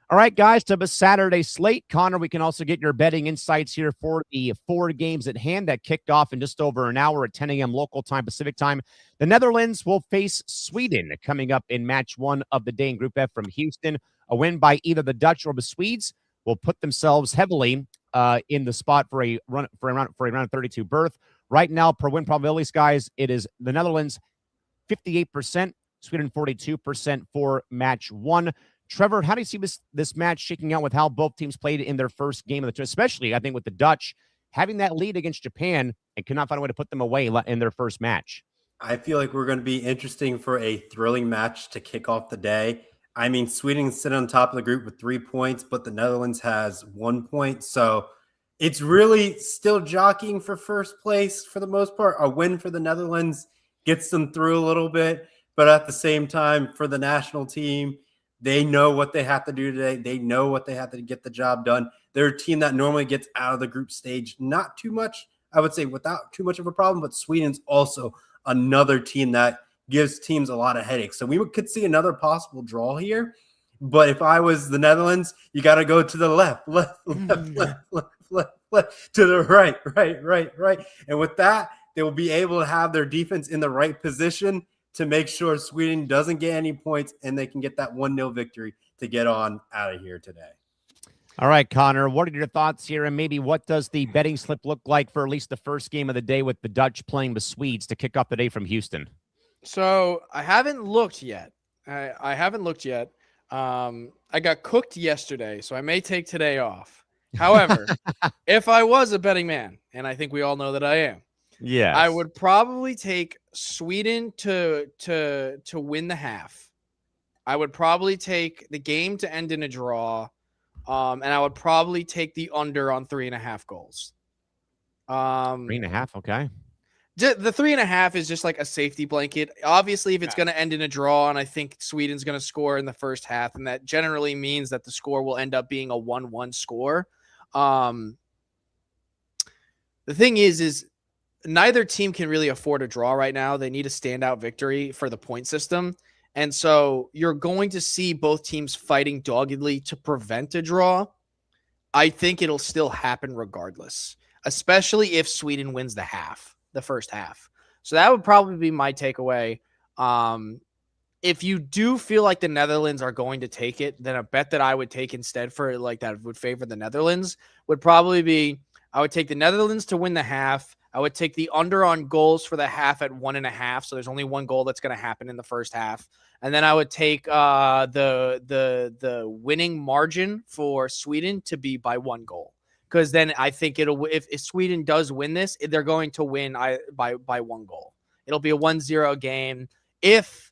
All right, guys, to the Saturday slate. Connor, we can also get your betting insights here for the 4 games at hand that kicked off in just over an hour at 10 a.m. local time, Pacific time. The Netherlands will face Sweden coming up in match 1 of the day in Group F from Houston. A win by either the Dutch or the Swedes will put themselves heavily in the spot for a round of 32 berth. Right now, per win probabilities, guys, it is the Netherlands 58%, Sweden 42% for match 1. Trevor, how do you see this match shaking out with how both teams played in their first game of the tournament, especially, I think, with the Dutch having that lead against Japan and could not find a way to put them away in their first match? I feel like we're going to be interesting for a thrilling match to kick off the day. I mean, Sweden sitting on top of the group with 3 points, but the Netherlands has 1 point. So it's really still jockeying for first place for the most part. A win for the Netherlands gets them through a little bit, but at the same time, for the national team, they know what they have to do today. They know what they have to get the job done. They're a team that normally gets out of the group stage not too much, I would say, without too much of a problem, but Sweden's also another team that gives teams a lot of headaches. So we could see another possible draw here. But if I was the Netherlands, you got to go to the left, to the right. And with that, they will be able to have their defense in the right position to make sure Sweden doesn't get any points and they can get that 1-0 victory to get on out of here today. All right, Connor, what are your thoughts here? And maybe what does the betting slip look like for at least the first game of the day with the Dutch playing the Swedes to kick off the day from Houston? So I haven't looked yet. I haven't looked yet. I got cooked yesterday, so I may take today off. However, if I was a betting man, and I think we all know that I am, yes, I would probably take Sweden to win the half. I would probably take the game to end in a draw, and I would probably take the under on 3.5 goals. 3.5, okay. The 3.5 is just like a safety blanket. Obviously, if it's going to end in a draw, and I think Sweden's going to score in the first half, and that generally means that the score will end up being a 1-1 score. The thing is neither team can really afford a draw right now. They need a standout victory for the point system. And so you're going to see both teams fighting doggedly to prevent a draw. I think it'll still happen regardless, especially if Sweden wins the first half. So that would probably be my takeaway. if you do feel like the Netherlands are going to take it, then a bet that I would take instead for like that would favor the Netherlands would probably be I would take the Netherlands to win the half. I would take the under on goals for the half at 1.5. So there's only one goal that's going to happen in the first half. And then I would take the winning margin for Sweden to be by 1 goal. Because then I think if Sweden does win this, they're going to win by 1 goal. It'll be a 1-0 game. If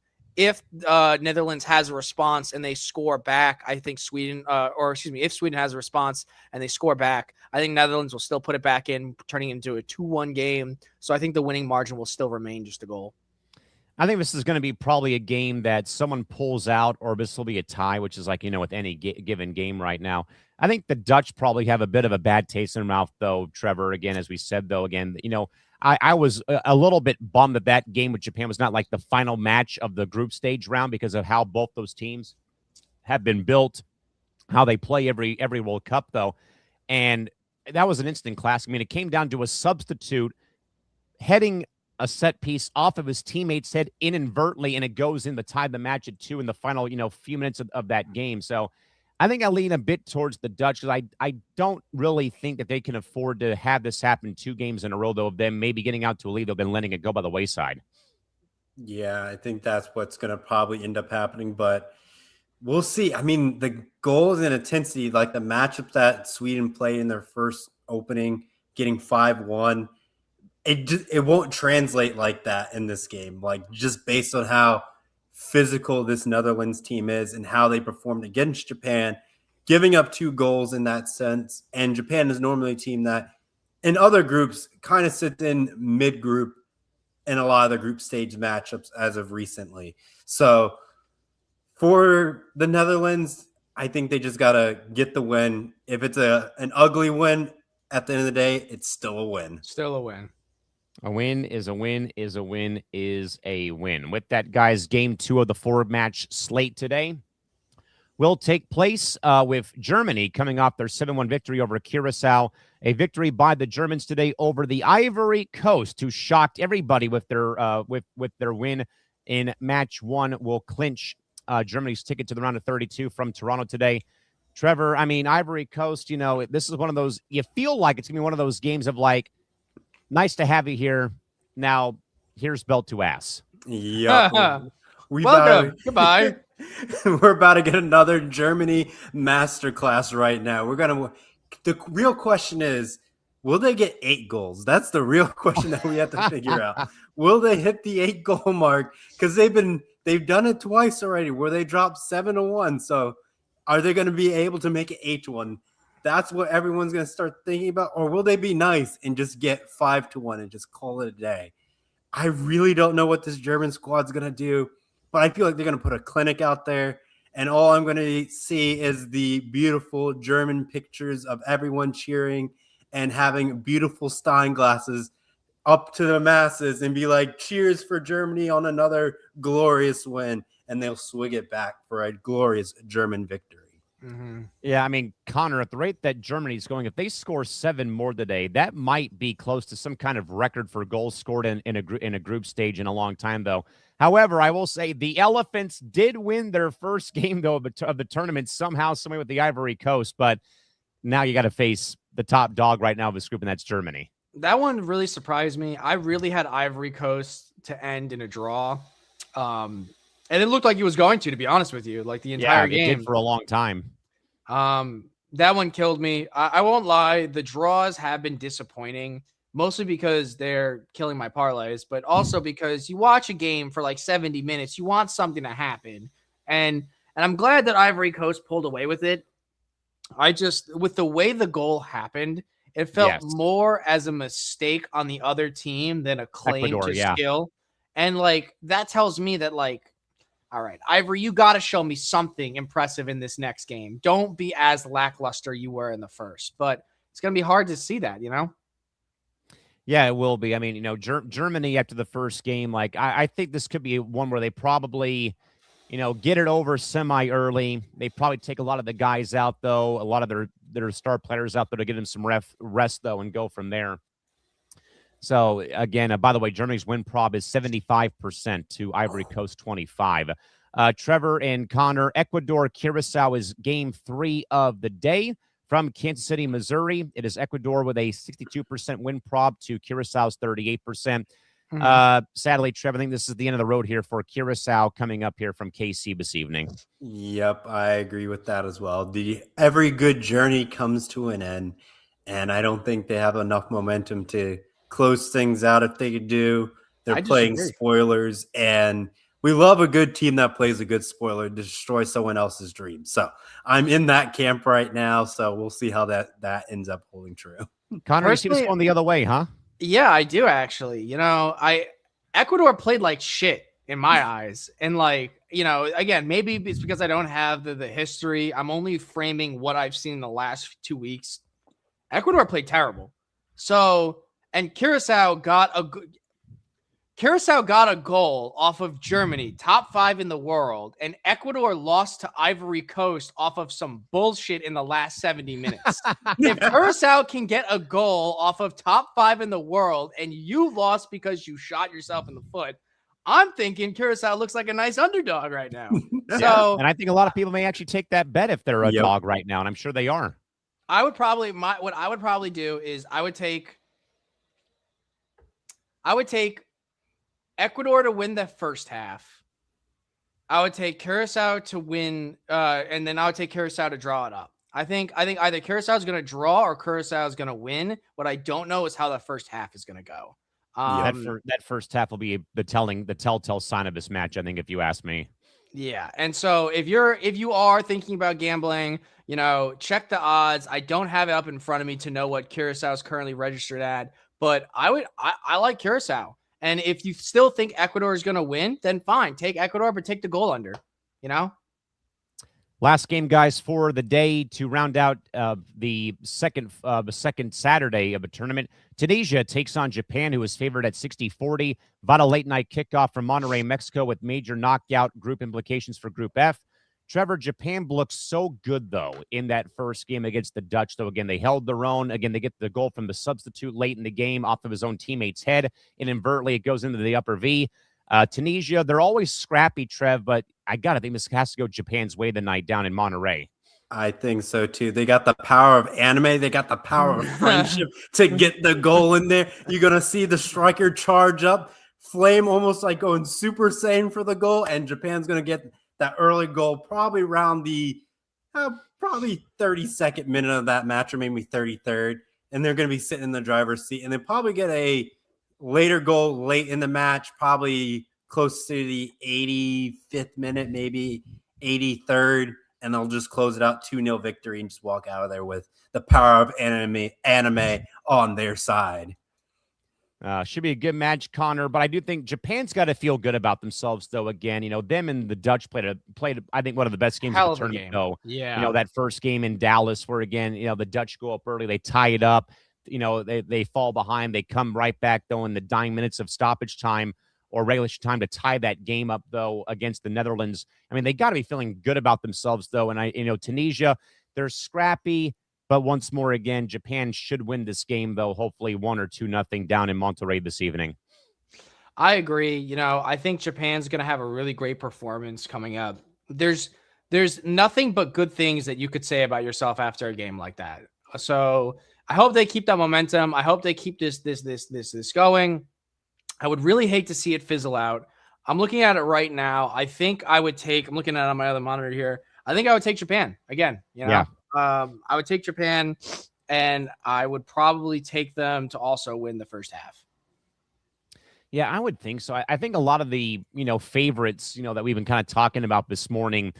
Netherlands has a response and they score back, I think if Sweden has a response and they score back, I think Netherlands will still put it back in, turning it into a 2-1 game. So I think the winning margin will still remain just a goal. I think this is going to be probably a game that someone pulls out, or this will be a tie, which is like, with any given game right now. I think the Dutch probably have a bit of a bad taste in their mouth, though, Trevor. Again, as we said, though, I was a little bit bummed that game with Japan was not like the final match of the group stage round because of how both those teams have been built, how they play every World Cup, though. And that was an instant classic. I mean, it came down to a substitute heading a set piece off of his teammate's head inadvertently, and it goes in to tie the match at 2 in the final, few minutes of that game. So I think I lean a bit towards the Dutch because I don't really think that they can afford to have this happen 2 games in a row, though, of them maybe getting out to a lead. They've been letting it go by the wayside. Yeah, I think that's what's going to probably end up happening, but we'll see. I mean, the goals and intensity, like the matchup that Sweden played in their first opening, getting 5-1, it won't translate like that in this game. Like, just based on how physical this Netherlands team is and how they performed against Japan, giving up 2 goals in that sense. And Japan is normally a team that in other groups kind of sits in mid-group in a lot of the group stage matchups as of recently. So for the Netherlands, I think they just got to get the win. If it's an ugly win at the end of the day, it's still a win. Still a win. A win is a win is a win is a win. With that, guys, game 2 of the 4-match slate today will take place with Germany coming off their 7-1 victory over Curacao. A victory by the Germans today over the Ivory Coast, who shocked everybody with their win in match 1. Will clinch Germany's ticket to the round of 32 from Toronto today. Trevor, I mean, Ivory Coast, this is one of those, you feel like it's going to be one of those games of like, nice to have you here. Now, here's belt to ass. Yeah. Welcome. Goodbye. We're about to get another Germany masterclass right now. The real question is, will they get 8 goals? That's the real question that we have to figure out. Will they hit the 8-goal mark? Because they've done it twice already where they dropped 7-1. So are they going to be able to make it 8-1? That's what everyone's going to start thinking about. Or will they be nice and just get 5-1 and just call it a day? I really don't know what this German squad's going to do, but I feel like they're going to put a clinic out there. And all I'm going to see is the beautiful German pictures of everyone cheering and having beautiful Stein glasses up to the masses and be like, cheers for Germany on another glorious win. And they'll swig it back for a glorious German victory. Mm-hmm. Yeah, I mean, Connor, at the rate that Germany's going, if they score 7 more today, that might be close to some kind of record for goals scored in a group stage in a long time, though. However, I will say the Elephants did win their first game, though, of the tournament somehow, some way with the Ivory Coast. But now you got to face the top dog right now of this group, and that's Germany. That one really surprised me. I really had Ivory Coast to end in a draw. And it looked like he was going to be honest with you, like the entire game. It did for a long time. That one killed me. I won't lie. The draws have been disappointing, mostly because they're killing my parlays, but also because you watch a game for like 70 minutes, you want something to happen. And I'm glad that Ivory Coast pulled away with it. With the way the goal happened, it felt more as a mistake on the other team than a claim to skill. And like, that tells me that like, all right, Ivory, you got to show me something impressive in this next game. Don't be as lackluster you were in the first, but it's going to be hard to see that, Yeah, it will be. I mean, Germany after the first game, like I think this could be one where they probably, get it over semi-early. They probably take a lot of the guys out, though, a lot of their star players out there to give them some rest, though, and go from there. So, again, by the way, Germany's win prob is 75% to Ivory Coast 25. Trevor and Connor, Ecuador, Curacao is game 3 of the day from Kansas City, Missouri. It is Ecuador with a 62% win prop to Curaçao's 38%. Sadly, Trevor, I think this is the end of the road here for Curacao coming up here from KC this evening. Yep, I agree with that as well. Every good journey comes to an end, and I don't think they have enough momentum to close things out. If they do, they're playing spoilers, and we love a good team that plays a good spoiler to destroy someone else's dream. So I'm in that camp right now, so we'll see how that ends up holding true. Connor, you see this going the other way, huh? Yeah, I do actually. Ecuador played like shit in my eyes. And again, maybe it's because I don't have the history. I'm only framing what I've seen in the last 2 weeks. Ecuador played terrible. So, and Curacao got a goal off of Germany, top 5 in the world, and Ecuador lost to Ivory Coast off of some bullshit in the last 70 minutes. If Curacao can get a goal off of top 5 in the world and you lost because you shot yourself in the foot, I'm thinking Curacao looks like a nice underdog right now. So, and I think a lot of people may actually take that bet if they're a dog right now, and I'm sure they are. What I would probably do is I would take Ecuador to win the first half. I would take Curacao to win, and then I would take Curacao to draw it up. I think either Curacao is going to draw or Curacao is going to win. What I don't know is how the first half is going to go. That first half will be the telltale sign of this match, I think, if you ask me. Yeah, and so if you are thinking about gambling, check the odds. I don't have it up in front of me to know what Curacao is currently registered at, but I like Curacao. And if you still think Ecuador is going to win, then fine, take Ecuador, but take the goal under, Last game, guys, for the day to round out the second Saturday of a tournament. Tunisia takes on Japan, who is favored at 60-40. Vital late night kickoff from Monterrey, Mexico, with major knockout group implications for Group F. Trevor, Japan looked so good, though, in that first game against the Dutch. Though, again, they held their own. Again, they get the goal from the substitute late in the game off of his own teammate's head, and inadvertently it goes into the upper V. Tunisia, they're always scrappy, Trev, but I got to think this has to go Japan's way the night down in Monterrey. I think so, too. They got the power of anime. They got the power of friendship to get the goal in there. You're going to see the striker charge up, Flame almost like going Super Saiyan for the goal, and Japan's going to get that early goal probably around the 32nd minute of that match, or maybe 33rd, and they're going to be sitting in the driver's seat, and they probably get a later goal late in the match, probably close to the 85th minute, maybe 83rd, and they'll just close it out 2-0 victory and just walk out of there with the power of anime on their side. Should be a good match, Connor, but I do think Japan's got to feel good about themselves, though. Again, them and the Dutch played, I think, one of the best games of the tournament, though. Yeah. That first game in Dallas where, again, the Dutch go up early, they tie it up, they fall behind, they come right back, though, in the dying minutes of stoppage time or regulation time to tie that game up, though, against the Netherlands. I mean, they got to be feeling good about themselves, though. And Tunisia, they're scrappy. But once more, again, Japan should win this game, though, hopefully 1 or 2-0 down in Monterrey this evening. I agree. I think Japan's going to have a really great performance coming up. There's nothing but good things that you could say about yourself after a game like that. So I hope they keep that momentum. I hope they keep this going. I would really hate to see it fizzle out. I'm looking at it right now. I think I would take, I'm looking at it on my other monitor here. I think I would take Japan again, Yeah. I would take Japan, and I would probably take them to also win the first half. Yeah, I would think so. I think a lot of the, favorites, that we've been kind of talking about this morning,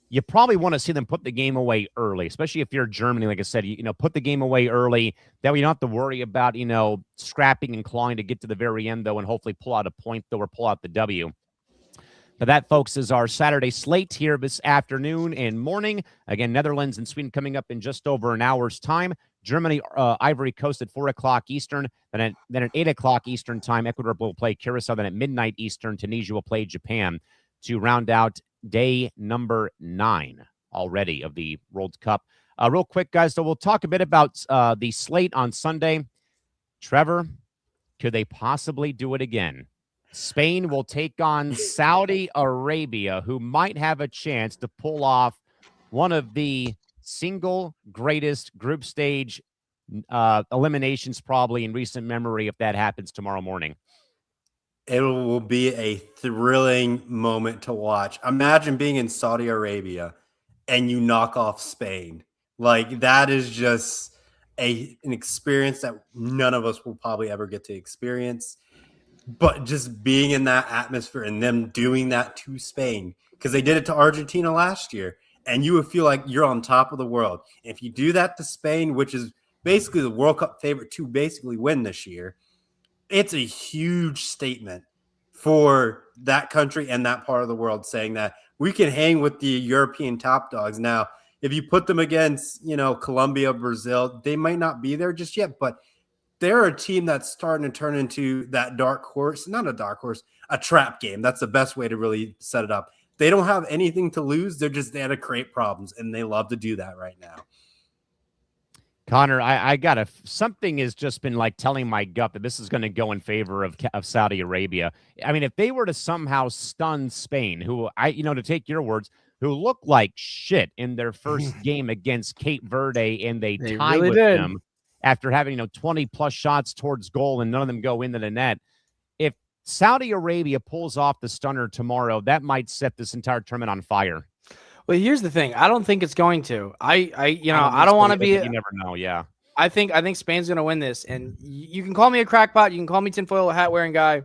you probably want to see them put the game away early, especially if you're Germany. Like I said, put the game away early. That way you don't have to worry about, scrapping and clawing to get to the very end, though, and hopefully pull out a point, though, or pull out the W. But that, folks, is our Saturday slate here this afternoon and morning. Again, Netherlands and Sweden coming up in just over an hour's time. Germany, Ivory Coast at 4 o'clock Eastern. Then at 8 o'clock Eastern time, Ecuador will play Curacao. Then at midnight Eastern, Tunisia will play Japan to round out day number 9 already of the World Cup. Real quick, guys, so we'll talk a bit about the slate on Sunday. Trevor, could they possibly do it again? Spain will take on Saudi Arabia, who might have a chance to pull off one of the single greatest group stage eliminations probably in recent memory if that happens tomorrow morning. It will be a thrilling moment to watch. Imagine being in Saudi Arabia and you knock off Spain. Like, that is just an experience that none of us will probably ever get to experience. But just being in that atmosphere and them doing that to Spain, because they did it to Argentina last year, and you would feel like you're on top of the world. If you do that to Spain, which is basically the World Cup favorite to basically win this year, it's a huge statement for that country and that part of the world, saying that we can hang with the European top dogs. Now, if you put them against, Colombia, Brazil, they might not be there just yet, but they're a team that's starting to turn into that dark horse, not a dark horse, a trap game. That's the best way to really set it up. They don't have anything to lose. They're just there to create problems, and they love to do that right now. Connor, I got something has just been like telling my gut that this is going to go in favor of Saudi Arabia. I mean, if they were to somehow stun Spain, who to take your words, who looked like shit in their first game against Cape Verde, and they tied really with did. them after having 20 plus shots towards goal and none of them go into the net. If Saudi Arabia pulls off the stunner tomorrow, that might set this entire tournament on fire. Well, here's the thing. I don't think it's going to. I don't want to be. You never know. Yeah. I think Spain's going to win this, and you can call me a crackpot. You can call me tinfoil hat wearing guy.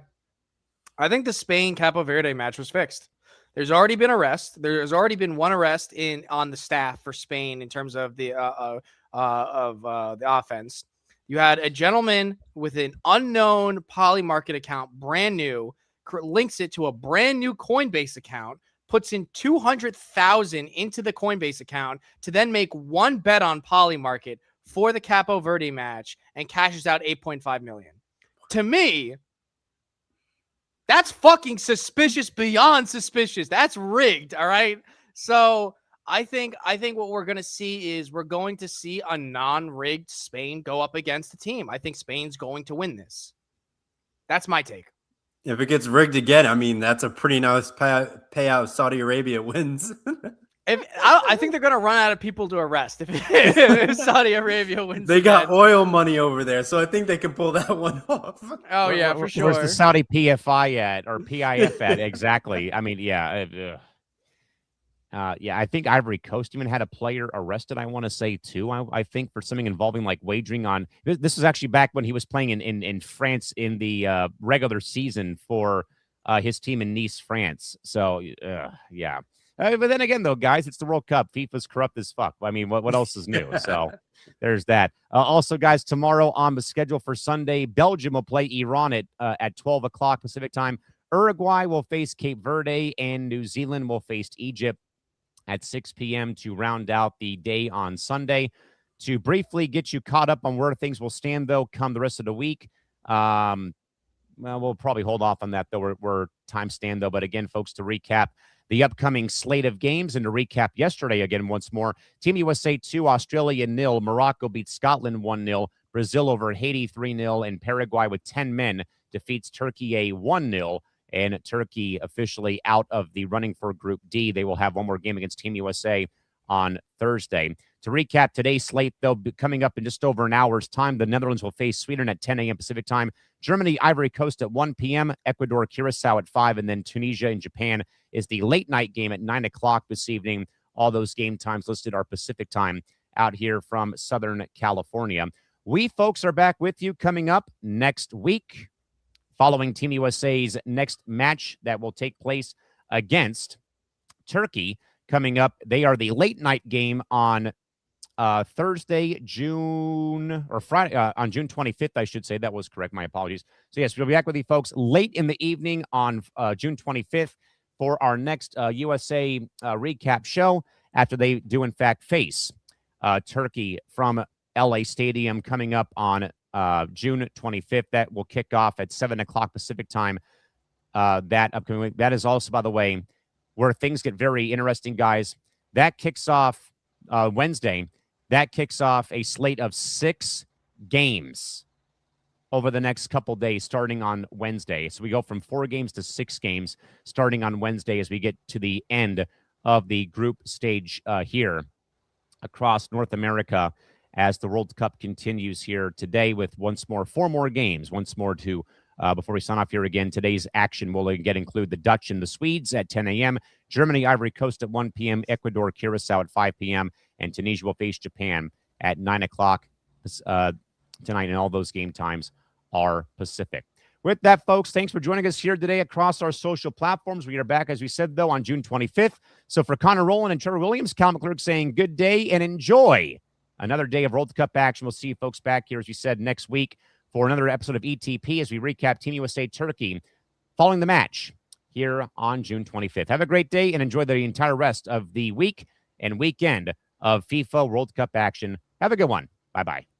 I think the Spain Capo Verde match was fixed. There's already been arrest. There's already been one arrest on the staff for Spain in terms of the offense. You had a gentleman with an unknown Polymarket account, brand new, links it to a brand new Coinbase account, puts in 200,000 into the Coinbase account to then make one bet on Polymarket for the Capo Verde match and cashes out 8.5 million. To me, that's fucking suspicious beyond suspicious. That's rigged, all right? So I think what we're going to see is we're going to see a non-rigged Spain go up against the team. I think Spain's going to win this. That's my take. If it gets rigged again, I mean, that's a pretty nice payout if Saudi Arabia wins. I think they're going to run out of people to arrest if Saudi Arabia wins. They got oil money over there, so I think they can pull that one off. Oh, yeah, for sure. Where's the Saudi PFI at, or PIF at? Exactly. I mean, yeah. I think Ivory Coast even had a player arrested, I want to say, too. I think for something involving like wagering on. This was actually back when he was playing in France in the regular season for his team in Nice, France. So, yeah. But then again, though, guys, it's the World Cup. FIFA's corrupt as fuck. I mean, what else is new? So there's that. Also, guys, tomorrow on the schedule for Sunday, Belgium will play Iran at 12 o'clock Pacific time. Uruguay will face Cape Verde, and New Zealand will face Egypt at 6 p.m. to round out the day on Sunday. To briefly get you caught up on where things will stand, though, come the rest of the week. Well, we'll probably hold off on that, though. We're time stand, though. But again, folks, to recap the upcoming slate of games and to recap yesterday again once more, Team USA 2, Australia 0, Morocco beats Scotland 1-0, Brazil over Haiti 3-0, and Paraguay with 10 men defeats Turkey 1-0. And Turkey officially out of the running for Group D. They will have one more game against Team USA on Thursday. To recap today's slate, though, coming up in just over an hour's time, the Netherlands will face Sweden at 10 a.m. Pacific time, Germany, Ivory Coast at 1 p.m., Ecuador, Curacao at 5, and then Tunisia and Japan is the late night game at 9 o'clock this evening. All those game times listed are Pacific time out here from Southern California. We, folks, are back with you coming up next week, following Team USA's next match that will take place against Turkey coming up. They are the late night game on Thursday, on June 25th, I should say. That was correct. My apologies. So, yes, we'll be back with you folks late in the evening on June 25th for our next USA recap show after they do, in fact, face Turkey from LA Stadium coming up on June 25th. That will kick off at 7 o'clock Pacific time that upcoming week. That is also, by the way, where things get very interesting, guys. That kicks off Wednesday. That kicks off a slate of 6 games over the next couple days, starting on Wednesday. So we go from 4 games to 6 games starting on Wednesday as we get to the end of the group stage here across North America as the World Cup continues here today with 4 more games, once more to before we sign off here again. Today's action will again include the Dutch and the Swedes at 10 a.m., Germany, Ivory Coast at 1 p.m., Ecuador, Curacao at 5 p.m., and Tunisia will face Japan at 9 o'clock tonight, and all those game times are Pacific. With that, folks, thanks for joining us here today across our social platforms. We are back, as we said, though, on June 25th. So for Connor Rowland and Trevor Williams, Callan McClurg saying good day and enjoy another day of World Cup action. We'll see you folks back here, as we said, next week for another episode of ETP as we recap Team USA Turkey following the match here on June 25th. Have a great day and enjoy the entire rest of the week and weekend of FIFA World Cup action. Have a good one. Bye-bye.